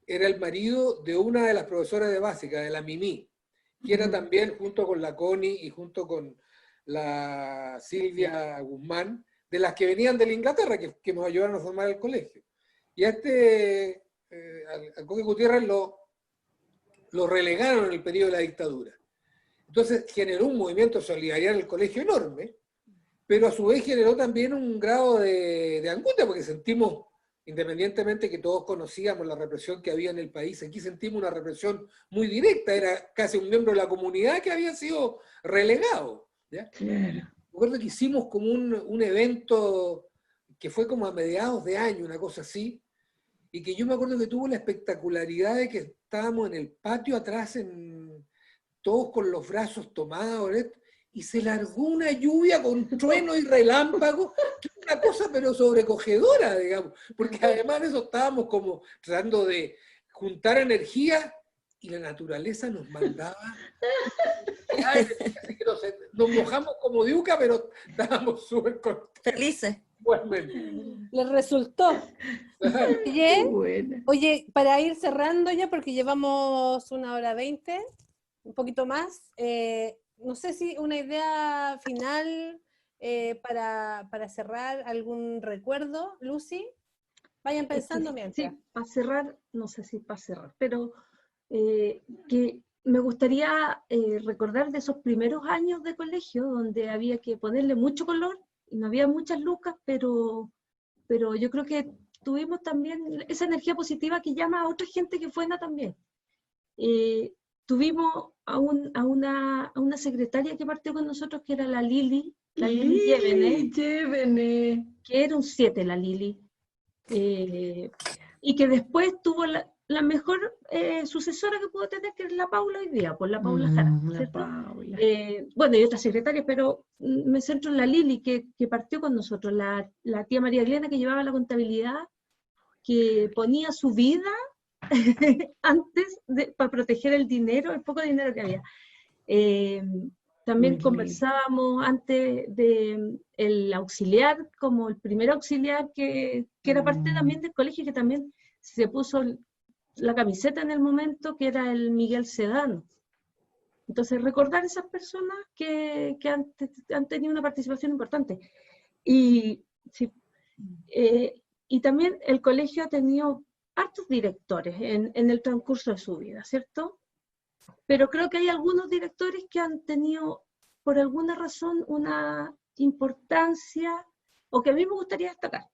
el marido de una de las profesoras de básica, de la Mimi, que era también, junto con la Connie y junto con la Silvia Guzmán, de las que venían de la Inglaterra, que nos ayudaron a formar el colegio. y a al Coque Gutiérrez lo relegaron en el periodo de la dictadura. Entonces generó un movimiento de solidaridad en el colegio enorme, pero a su vez generó también un grado de angustia, porque sentimos, independientemente que todos conocíamos la represión que había en el país, aquí sentimos una represión muy directa, era casi un miembro de la comunidad que había sido relegado. ¿Ya? Claro. Recuerdo que hicimos como un evento que fue como a mediados de año, una cosa así, y que yo me acuerdo que tuvo la espectacularidad de que estábamos en el patio atrás, todos con los brazos tomados, y se largó una lluvia con trueno y relámpago, que era una cosa pero sobrecogedora, digamos, porque además de eso estábamos como tratando de juntar energía, y la naturaleza nos mandaba... Así que nos mojamos como diuca, pero estábamos súper contentos. Felices. Les resultó. Oye, para ir cerrando ya, porque llevamos 1:20, un poquito más, no sé si una idea final para cerrar, algún recuerdo, Lucy. Vayan pensando mientras. Sí, para cerrar, no sé si para cerrar, pero que me gustaría recordar de esos primeros años de colegio, donde había que ponerle mucho color, y no había muchas lucas, pero yo creo que tuvimos también esa energía positiva que llama a otra gente que fue buena también. Tuvimos a una secretaria que partió con nosotros, que era la Lili Llévenes, que era un 7 la Lili, y que después tuvo la mejor sucesora que pudo tener, que es la Paula hoy día, pues la Paula Jara, ¿cierto? Paula. Bueno, y otras secretarias, pero me centro en la Lili, que partió con nosotros, la tía María Elena, que llevaba la contabilidad, que ponía su vida antes para proteger el dinero, el poco dinero que había. También conversábamos antes del auxiliar, como el primer auxiliar que era parte también del colegio, que también se puso la camiseta en el momento, que era el Miguel Sedano. Entonces, recordar esas personas que han tenido una participación importante. Y también el colegio ha tenido hartos directores en el transcurso de su vida, ¿cierto? Pero creo que hay algunos directores que han tenido, por alguna razón, una importancia, o que a mí me gustaría destacar,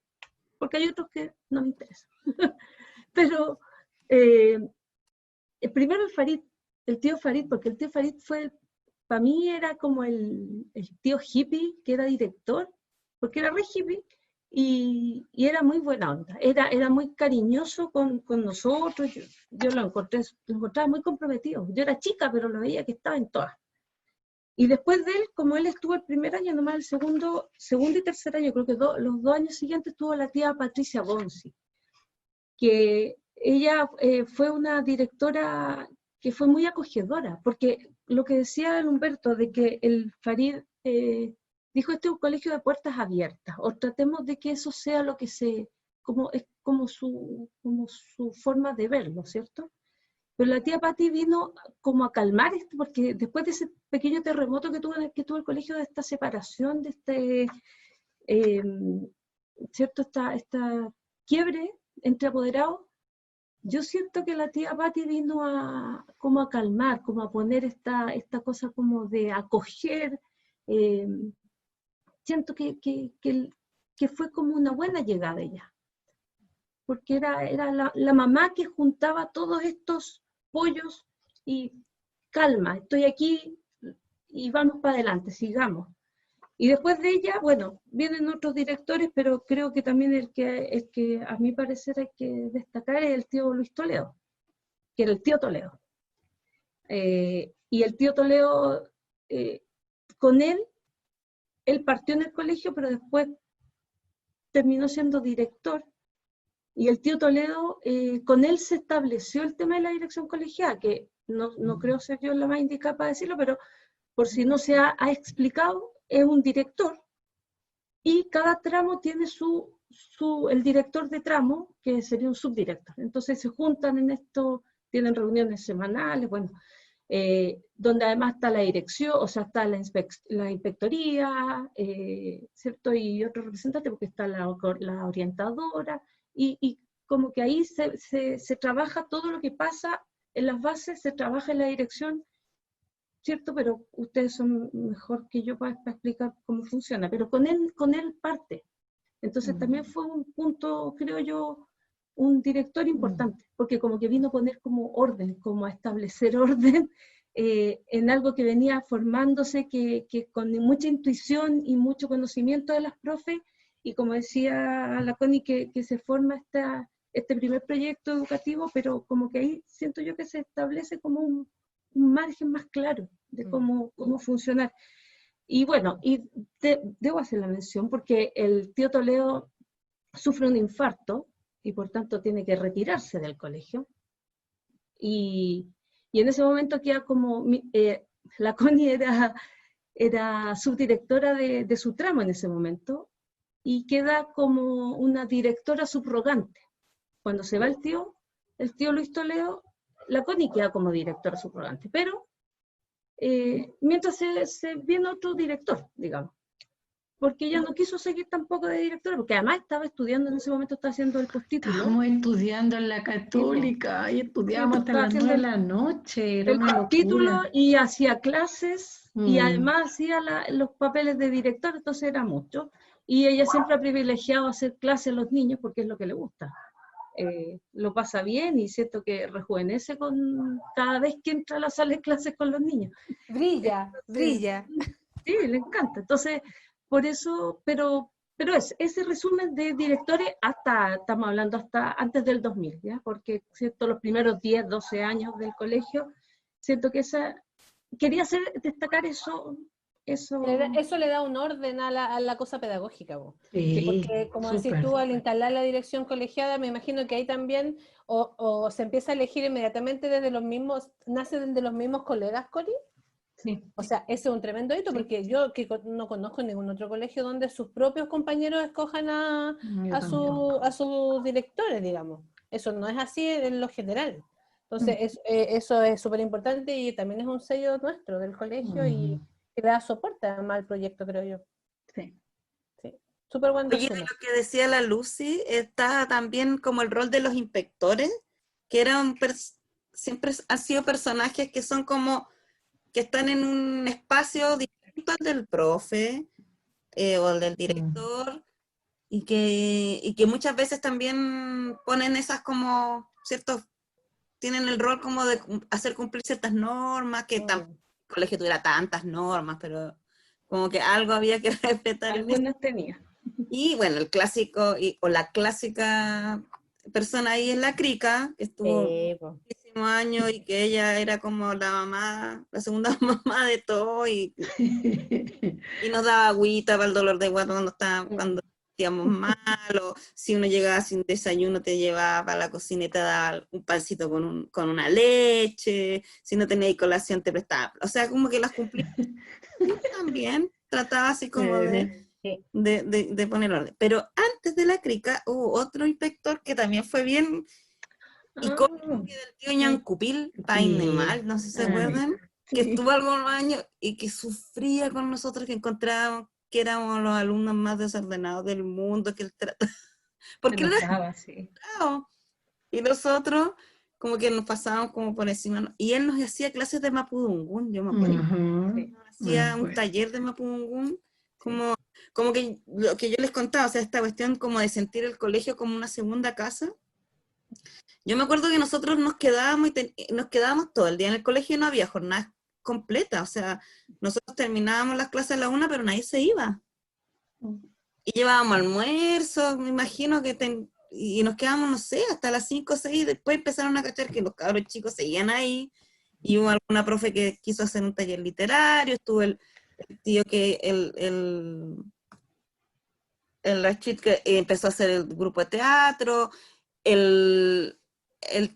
porque hay otros que no me interesan. Pero primero el tío Farid, porque el tío Farid para mí era como el tío hippie, que era director, porque era re hippie, y era muy buena onda, era muy cariñoso con nosotros. Yo lo encontraba muy comprometido. Yo era chica, pero lo veía que estaba en todas. Y después de él, como él estuvo el primer año, nomás el segundo y tercer año, creo que los 2 años siguientes, estuvo la tía Patricia Bonzi, que ella fue una directora que fue muy acogedora, porque lo que decía el Humberto, de que el Farid dijo, este es un colegio de puertas abiertas, o tratemos de que eso sea lo que es como su forma de verlo, ¿cierto? Pero la tía Pati vino como a calmar esto, porque después de ese pequeño terremoto que tuvo el colegio, de esta separación, de ¿cierto? Esta quiebre entre apoderados, yo siento que la tía Pati vino como a calmar, como a poner esta cosa como de acoger. Siento que fue como una buena llegada ella, porque era la mamá que juntaba todos estos pollos y calma, estoy aquí y vamos para adelante, sigamos. Y después de ella, bueno, vienen otros directores, pero creo que también el que a mi parecer hay que destacar es el tío Luis Toledo, que era el tío Toledo. Y el tío Toledo, con él partió en el colegio, pero después terminó siendo director. Y el tío Toledo, con él se estableció el tema de la dirección colegial, que no creo ser yo la más indicada para decirlo, pero por si no se ha explicado, es un director, y cada tramo tiene el director de tramo, que sería un subdirector. Entonces se juntan en esto, tienen reuniones semanales, bueno, donde además está la dirección, o sea, está la inspectoría, ¿cierto? Y otro representante, porque está la orientadora, y como que ahí se trabaja todo lo que pasa en las bases, se trabaja en la dirección, ¿cierto? Pero ustedes son mejor que yo para explicar cómo funciona, pero con él parte. Entonces también fue un punto, creo yo, un director importante, porque como que vino a poner como orden, como a establecer orden en algo que venía formándose, que con mucha intuición y mucho conocimiento de las profes, y como decía la Connie, que se forma este primer proyecto educativo, pero como que ahí siento yo que se establece como un margen más claro de cómo funcionar. Y bueno, debo hacer la mención porque el tío Toledo sufre un infarto y por tanto tiene que retirarse del colegio. Y en ese momento queda como, la Connie era subdirectora de su tramo en ese momento, y queda como una directora subrogante. Cuando se va el tío Luis Toledo, la Connie queda como directora subrogante, pero mientras se viene otro director, digamos, porque ella no quiso seguir tampoco de directora, porque además estaba estudiando en ese momento, estaba haciendo el postítulo. Estábamos estudiando en la Católica, y estudiábamos hasta las 9 de la noche, era el una postítulo locura. y hacía clases, y además hacía los papeles de director, entonces era mucho, y ella siempre ha privilegiado hacer clases a los niños porque es lo que le gusta. Lo pasa bien y siento que rejuvenece cada vez que entra a la sala de clases con los niños. Brilla, brilla. Sí, le encanta. Entonces, por eso, pero ese resumen de directores estamos hablando hasta antes del 2000, ¿ya? Porque siento los primeros 10, 12 años del colegio, siento que quería destacar eso. Eso le da un orden a la cosa pedagógica, vos. Sí, Porque, como decís tú, al instalar la dirección colegiada, me imagino que ahí también, o se empieza a elegir inmediatamente nace desde los mismos colegas, Cori. Sí. O sea, ese es un tremendo hito, porque yo que no conozco ningún otro colegio donde sus propios compañeros escojan a sus directores, digamos. Eso no es así en lo general. Entonces, eso es súper importante y también es un sello nuestro del colegio y que le da soporte al proyecto, creo yo. Sí. Sí. Súper buen Oye, resumen. lo que decía la Lucy, está también como el rol de los inspectores, que siempre han sido personajes que son como, que están en un espacio distinto al del profe o al del director, y que muchas veces también ponen esas como ciertos, tienen el rol como de hacer cumplir ciertas normas, que tampoco el colegio tuviera tantas normas, pero como que algo había que respetar. Algunas tenía. Y bueno, el clásico, o la clásica persona ahí es la Crica, que estuvo muchísimos años y que ella era como la mamá, la segunda mamá de todo, y nos daba agüita para el dolor de guata cuando estábamos malos. Si uno llegaba sin desayuno, te llevaba para la cocina y te daba un pancito con una leche. Si no tenías colación, te prestaba. O sea, como que las cumplía también. Trataba así como de poner orden. Pero antes de la Crica hubo otro inspector que también fue bien icónico, que del tío Ñancupil, Painemal, no sé si se acuerdan, que estuvo algunos años y que sufría con nosotros, que encontrábamos que éramos los alumnos más desordenados del mundo, que él porque él era y nosotros como que nos pasábamos como por encima, y él nos hacía clases de Mapudungún, yo me acuerdo. Hacía un taller de Mapudungún, como que lo que yo les contaba, o sea, esta cuestión como de sentir el colegio como una segunda casa. Yo me acuerdo que nosotros nos quedábamos todo el día en el colegio, y no había jornadas completas, o sea, nosotros terminábamos las clases a la 1, pero nadie se iba. Y llevábamos almuerzo, me imagino que y nos quedábamos, no sé, hasta las 5 o 6, y después empezaron a cachar que los cabros chicos seguían ahí, y hubo alguna profe que quiso hacer un taller literario, estuvo el tío que, el Rachid, que empezó a hacer el grupo de teatro, el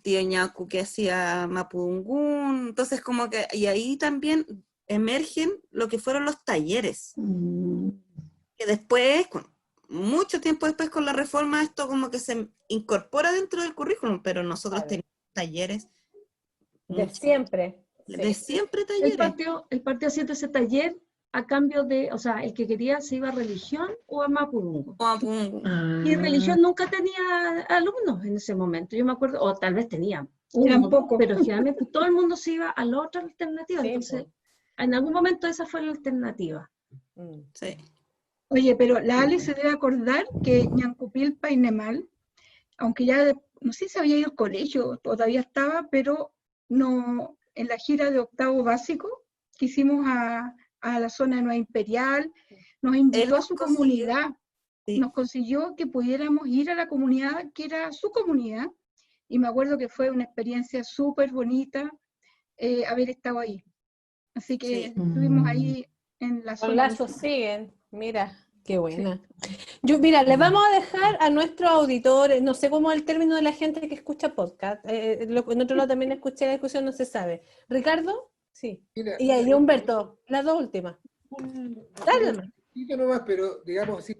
tío Ñacu que hacía Mapudungún, entonces como que, y ahí también emergen lo que fueron los talleres, que después, mucho tiempo después con la reforma, esto como que se incorpora dentro del currículum, pero nosotros teníamos talleres. De siempre. De siempre talleres. El patio haciendo ese taller a cambio de, o sea, el que quería se iba a religión o a Mapudungun. Y Ah, religión nunca tenía alumnos en ese momento, yo me acuerdo, o tal vez tenía Eran uno, pocos. pero generalmente todo el mundo se iba a la otra alternativa, Sí, entonces en algún momento esa fue la alternativa. Sí. Oye, pero la Ale se debe acordar que Ñancupil Painemal, aunque ya no sé si había ido al colegio, todavía estaba, pero no, en la gira de octavo básico que hicimos a la zona de Nueva Imperial, nos invitó a su comunidad, Sí. nos consiguió que pudiéramos ir a la comunidad que era su comunidad, y me acuerdo que fue una experiencia súper bonita haber estado ahí. Así que Sí. estuvimos ahí en la Los zona. lazos siguen, mira, qué buena. Yo, mira, les vamos a dejar a nuestros auditores, no sé cómo es el término de la gente que escucha podcast, en otro lado también escuché la discusión, no se sabe. ¿Ricardo? Sí. Mira, Y Humberto, las dos últimas. Dale, un poquito nomás, pero digamos así,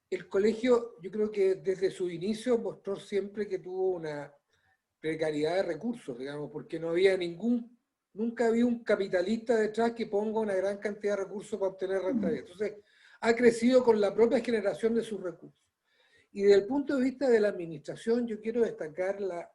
el colegio yo creo que desde su inicio mostró siempre que tuvo una precariedad de recursos, digamos, porque no había nunca había un capitalista detrás que ponga una gran cantidad de recursos para obtener rentabilidad. Entonces, ha crecido con la propia generación de sus recursos. Y desde el punto de vista de la administración, yo quiero destacar la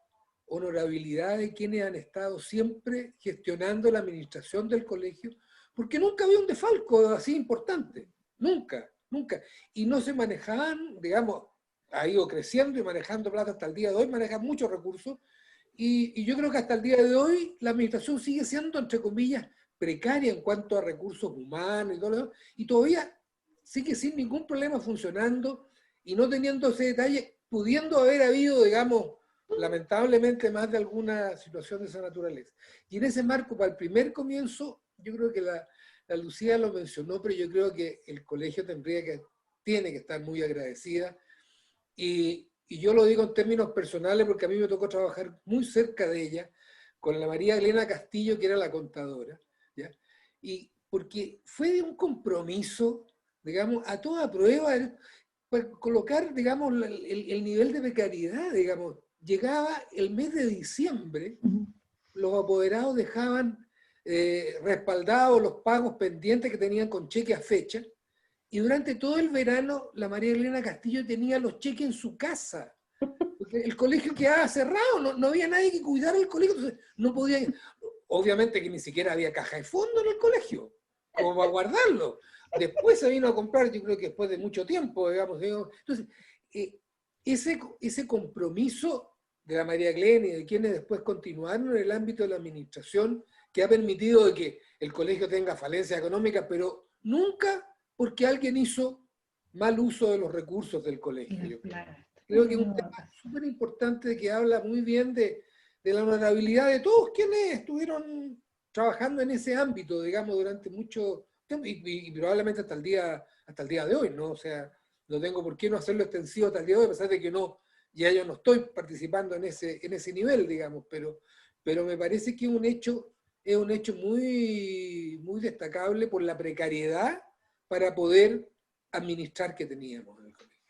honorabilidad de quienes han estado siempre gestionando la administración del colegio, porque nunca había un desfalco así importante, nunca, nunca. Y no se manejaban, digamos, ha ido creciendo y manejando plata hasta el día de hoy, manejan muchos recursos, y yo creo que hasta el día de hoy la administración sigue siendo, entre comillas, precaria en cuanto a recursos humanos y todo lo demás, y todavía sigue sin ningún problema funcionando y no teniendo ese detalle, pudiendo haber habido, digamos, lamentablemente más de alguna situación de esa naturaleza. Y en ese marco, para el primer comienzo, yo creo que la Lucía lo mencionó, pero yo creo que el colegio tiene que estar muy agradecida. Y yo lo digo en términos personales porque a mí me tocó trabajar muy cerca de ella, con la María Elena Castillo, que era la contadora, ¿ya? Y porque fue de un compromiso, digamos, a toda prueba, para colocar, digamos, el nivel de precariedad, digamos. Llegaba el mes de diciembre, los apoderados dejaban respaldados los pagos pendientes que tenían con cheque a fecha, y durante todo el verano la María Elena Castillo tenía los cheques en su casa, porque el colegio quedaba cerrado, no había nadie que cuidara el colegio, entonces no podía, obviamente que ni siquiera había caja de fondo en el colegio, como para guardarlo. Después se vino a comprar, yo creo que después de mucho tiempo, digamos. Entonces, ese compromiso de la María Glenn y de quienes después continuaron en el ámbito de la administración, que ha permitido de que el colegio tenga falencias económicas, pero nunca porque alguien hizo mal uso de los recursos del colegio. Creo que es un tema súper importante que habla muy bien de la honorabilidad de todos quienes estuvieron trabajando en ese ámbito, digamos, durante mucho tiempo, y probablemente hasta el día de hoy, ¿no? O sea, no tengo por qué no hacerlo extensivo hasta el día de hoy, a pesar de que ya yo no estoy participando en ese nivel, digamos, pero me parece que es un hecho muy, muy destacable por la precariedad para poder administrar que teníamos en el colegio.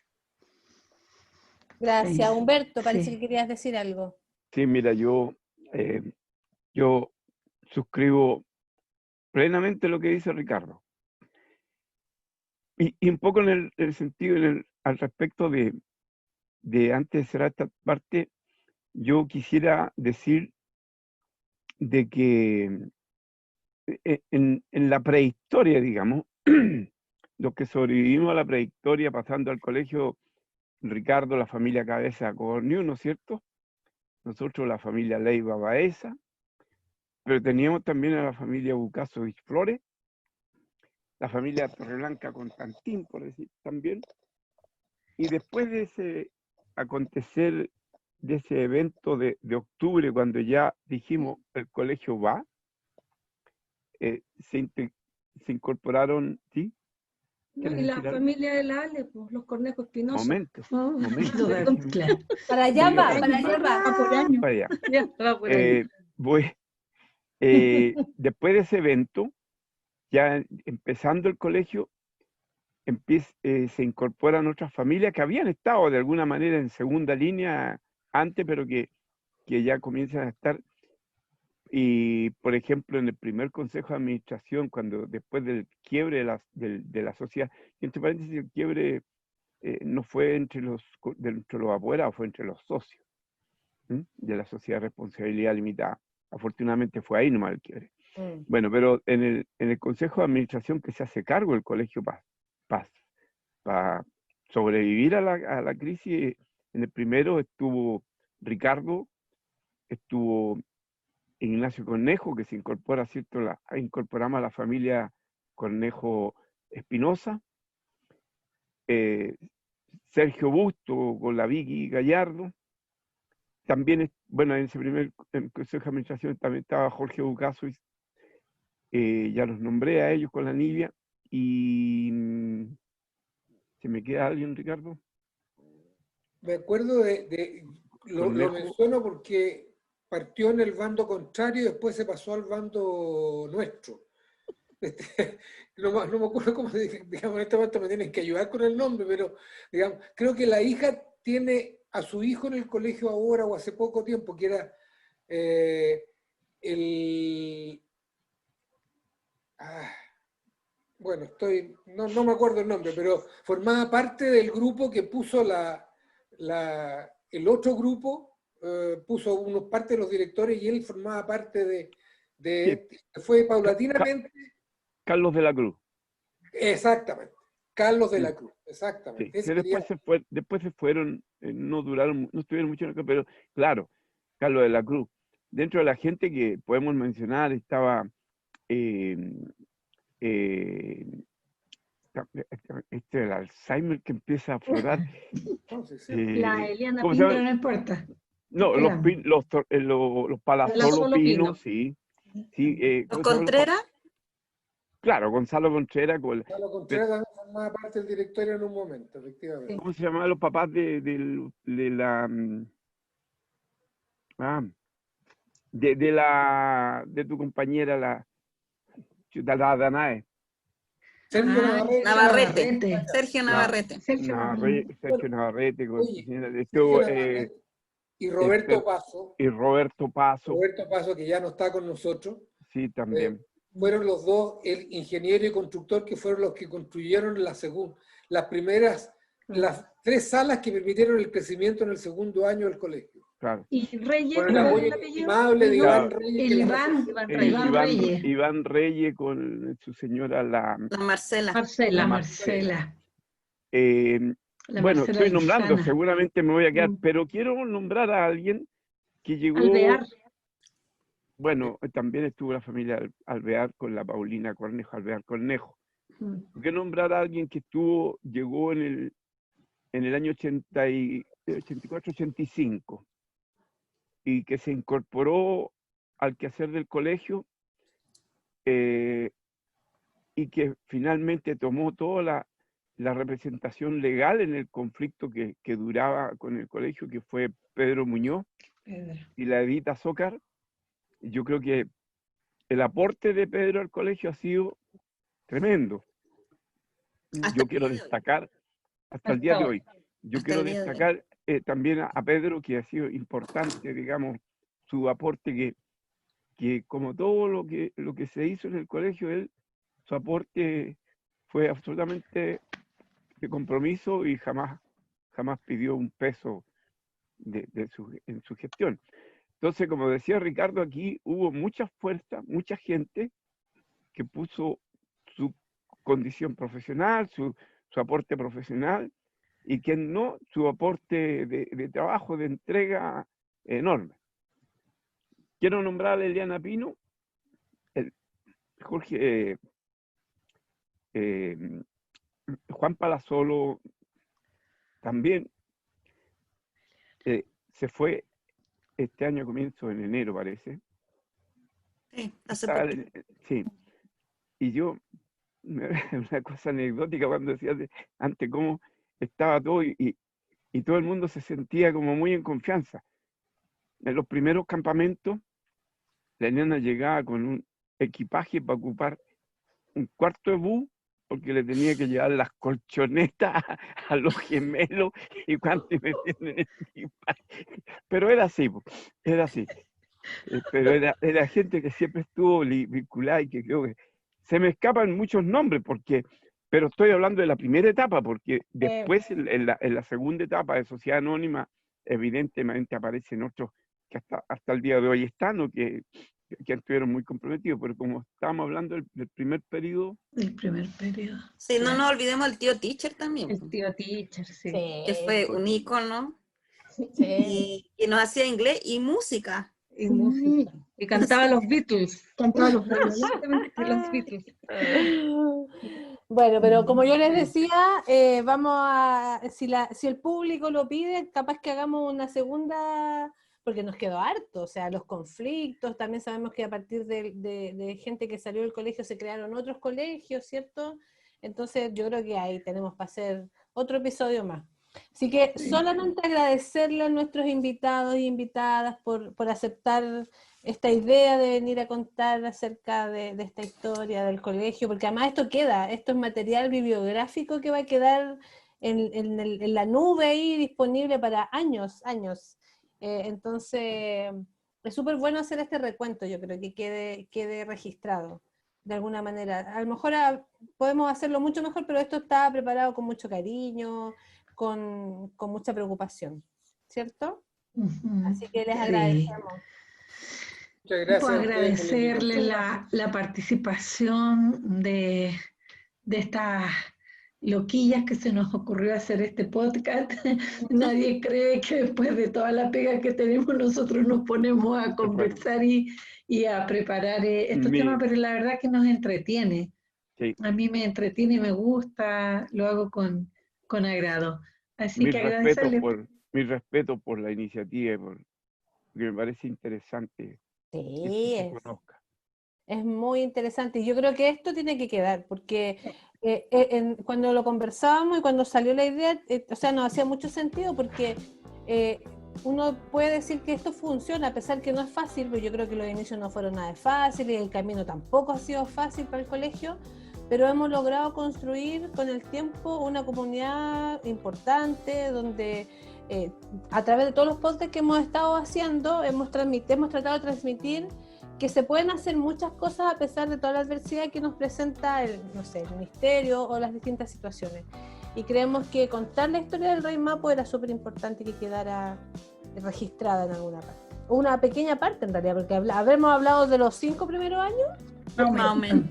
Gracias, Sí. Humberto, parece Sí. que querías decir algo. Sí, mira, yo suscribo plenamente lo que dice Ricardo. Y un poco en el sentido, al respecto de antes de cerrar esta parte, yo quisiera decir de que en la prehistoria, digamos, los que sobrevivimos a la prehistoria pasando al colegio, Ricardo, la familia Cabeza Corniu, ¿no es cierto? Nosotros la familia Leiva Baeza, pero teníamos también a la familia Bucaso Flores, la familia Torreblanca Constantín, por decir también. Y después de ese acontecer, de ese evento de octubre, cuando ya dijimos el colegio va, se incorporaron, ¿sí? No, y la familia de la Ale, pues, los Cornejos Espinosa. Momentos. Claro. Para allá Sí, va, ya. para allá va. Va por año. Para allá. Ya, va por ahí. Después de ese evento, ya empezando el colegio, se incorporan otras familias que habían estado de alguna manera en segunda línea antes, pero que ya comienzan a estar Y, por ejemplo, en el primer consejo de administración, cuando después del quiebre de la sociedad, y entre paréntesis, el quiebre no fue entre los apoderados, fue entre los socios de la sociedad de responsabilidad limitada. Afortunadamente fue ahí nomás el quiebre. Bueno, pero en el consejo de administración que se hace cargo del colegio para sobrevivir a la crisis, en el primero estuvo Ricardo, estuvo Ignacio Cornejo, que se incorpora, ¿cierto? Incorporamos a la familia Cornejo Espinosa, Sergio Busto con la Vicky Gallardo, también, bueno, en ese primer consejo de administración también estaba Jorge Bucaso, ya los nombré a ellos con la Nibia, y ¿se me queda alguien, Ricardo? Me acuerdo lo menciono porque partió en el bando contrario y después se pasó al bando nuestro. No me acuerdo cómo, digamos, en este momento me tienen que ayudar con el nombre, pero digamos, creo que la hija tiene a su hijo en el colegio ahora o hace poco tiempo, que era bueno, no me acuerdo el nombre, pero formaba parte del grupo que puso el otro grupo, puso parte de los directores y él formaba parte fue paulatinamente. Carlos de la Cruz. Exactamente, Carlos de la Cruz, exactamente. Sí, después se fueron, no estuvieron mucho en el campo, pero claro, Carlos de la Cruz. Dentro de la gente que podemos mencionar estaba el Alzheimer que empieza a aflorar. La Eliana Pino, no importa. No, los Palazzolo Pino, sí. ¿Los Contreras? Claro, Gonzalo Contreras. Gonzalo Contreras también formaba parte del directorio en un momento, efectivamente. ¿Cómo se llamaban los papás de tu compañera, la Danae? Sergio Navarrete. Sergio Navarrete. Sergio Navarrete. Y Roberto Paso. Roberto Paso, que ya no está con nosotros. Sí, también. Fueron los dos, el ingeniero y constructor, que fueron los que construyeron las 3 salas que permitieron el crecimiento en el segundo año del colegio. Claro. Y Reyes, con el apoyo inestimable de Iván Reyes. Iván Reyes con su señora, la Marcela. Bueno, estoy nombrando, seguramente me voy a quedar, pero quiero nombrar a alguien que llegó. Alvear. Bueno, también estuvo la familia Alvear con la Paulina Cornejo, Alvear Cornejo. ¿Por qué nombrar a alguien que llegó en el año 84-85 y que se incorporó al quehacer del colegio y que finalmente tomó toda la representación legal en el conflicto que duraba con el colegio, que fue Pedro Muñoz y la Edita Zócar? Yo creo que el aporte de Pedro al colegio ha sido tremendo. Yo quiero destacar, hasta el día de hoy, también a Pedro, que ha sido importante, digamos, su aporte, que como todo lo que se hizo en el colegio, su aporte fue absolutamente de compromiso y jamás pidió un peso en su gestión. Entonces, como decía Ricardo, aquí hubo mucha fuerza, mucha gente que puso su condición profesional, su aporte profesional, y quien no, su aporte de trabajo, de entrega enorme. Quiero nombrar a Eliana Pino, Jorge, Juan Palazzolo también se fue este año, comienzo en enero, parece. Sí, hace poco. Sí. Y yo, una cosa anecdótica cuando decía antes cómo estaba todo y todo el mundo se sentía como muy en confianza. En los primeros campamentos, la nena llegaba con un equipaje para ocupar un cuarto de bus, porque le tenía que llevar las colchonetas a los gemelos y cuánto metían en el equipaje. Pero era así, era así. Pero era gente que siempre estuvo vinculada y que creo que se me escapan muchos nombres, pero estoy hablando de la primera etapa, porque después en la segunda etapa de Sociedad Anónima, evidentemente aparecen otros que hasta el día de hoy están o que estuvieron muy comprometidos, pero como estábamos hablando del primer periodo. El primer periodo. Sí, no nos olvidemos del tío Teacher también. El tío Teacher, sí. Que fue un ícono. Sí. Y nos hacía inglés y música. Y música. Y cantaba los Beatles. Cantaba los Beatles. Los Beatles. Bueno, pero como yo les decía, vamos a, si el público lo pide, capaz que hagamos una segunda, porque nos quedó harto, o sea, los conflictos, también sabemos que a partir de gente que salió del colegio se crearon otros colegios, ¿cierto? Entonces yo creo que ahí tenemos para hacer otro episodio más. Así que solamente agradecerle a nuestros invitados y invitadas por aceptar esta idea de venir a contar acerca de esta historia del colegio, porque además esto es material bibliográfico que va a quedar en la nube ahí disponible para años. Entonces, es súper bueno hacer este recuento, yo creo que quede registrado de alguna manera. A lo mejor podemos hacerlo mucho mejor, pero esto está preparado con mucho cariño, con mucha preocupación, ¿cierto? Así que les agradecemos. Muchas gracias. Pues agradecerle la participación de estas loquillas que se nos ocurrió hacer este podcast. Nadie cree que después de toda la pega que tenemos nosotros nos ponemos a conversar y a preparar estos temas, pero la verdad que nos entretiene. Sí. A mí me entretiene y me gusta, lo hago con agrado. Así que agradecerle. Mi respeto por la iniciativa, porque me parece interesante. Sí, es muy interesante. Y yo creo que esto tiene que quedar, porque cuando lo conversábamos y cuando salió la idea, o sea, nos hacía mucho sentido, porque uno puede decir que esto funciona, a pesar que no es fácil, pero yo creo que los inicios no fueron nada fáciles, y el camino tampoco ha sido fácil para el colegio, pero hemos logrado construir con el tiempo una comunidad importante, donde a través de todos los podcasts que hemos estado haciendo, hemos tratado de transmitir que se pueden hacer muchas cosas a pesar de toda la adversidad que nos presenta el ministerio o las distintas situaciones. Y creemos que contar la historia del Rey Mapo era súper importante que quedara registrada en alguna parte. Una pequeña parte en realidad, porque habíamos hablado de los 5 primeros años. Más o menos.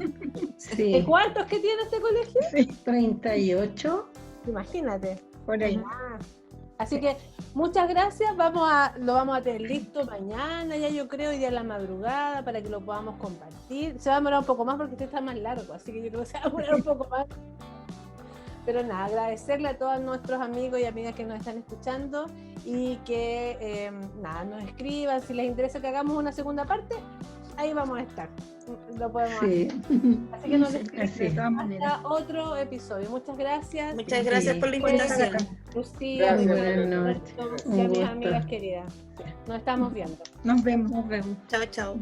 Sí. ¿Y cuántos que tiene este colegio? Sí, 38. Imagínate. Por ahí. Así que muchas gracias, lo vamos a tener listo mañana, ya yo creo, hoy día a la madrugada, para que lo podamos compartir. Se va a demorar un poco más porque este está más largo, así que yo creo que se va a demorar un poco más. Pero nada, agradecerle a todos nuestros amigos y amigas que nos están escuchando y que nos escriban, si les interesa que hagamos una segunda parte, ahí vamos a estar. Lo podemos hacer. Así que nos despedimos hasta otro episodio. Muchas gracias. Muchas gracias por la invitación. Lucía, buenas noches. y a mis amigas queridas. Nos estamos viendo. Nos vemos. Chao, chao.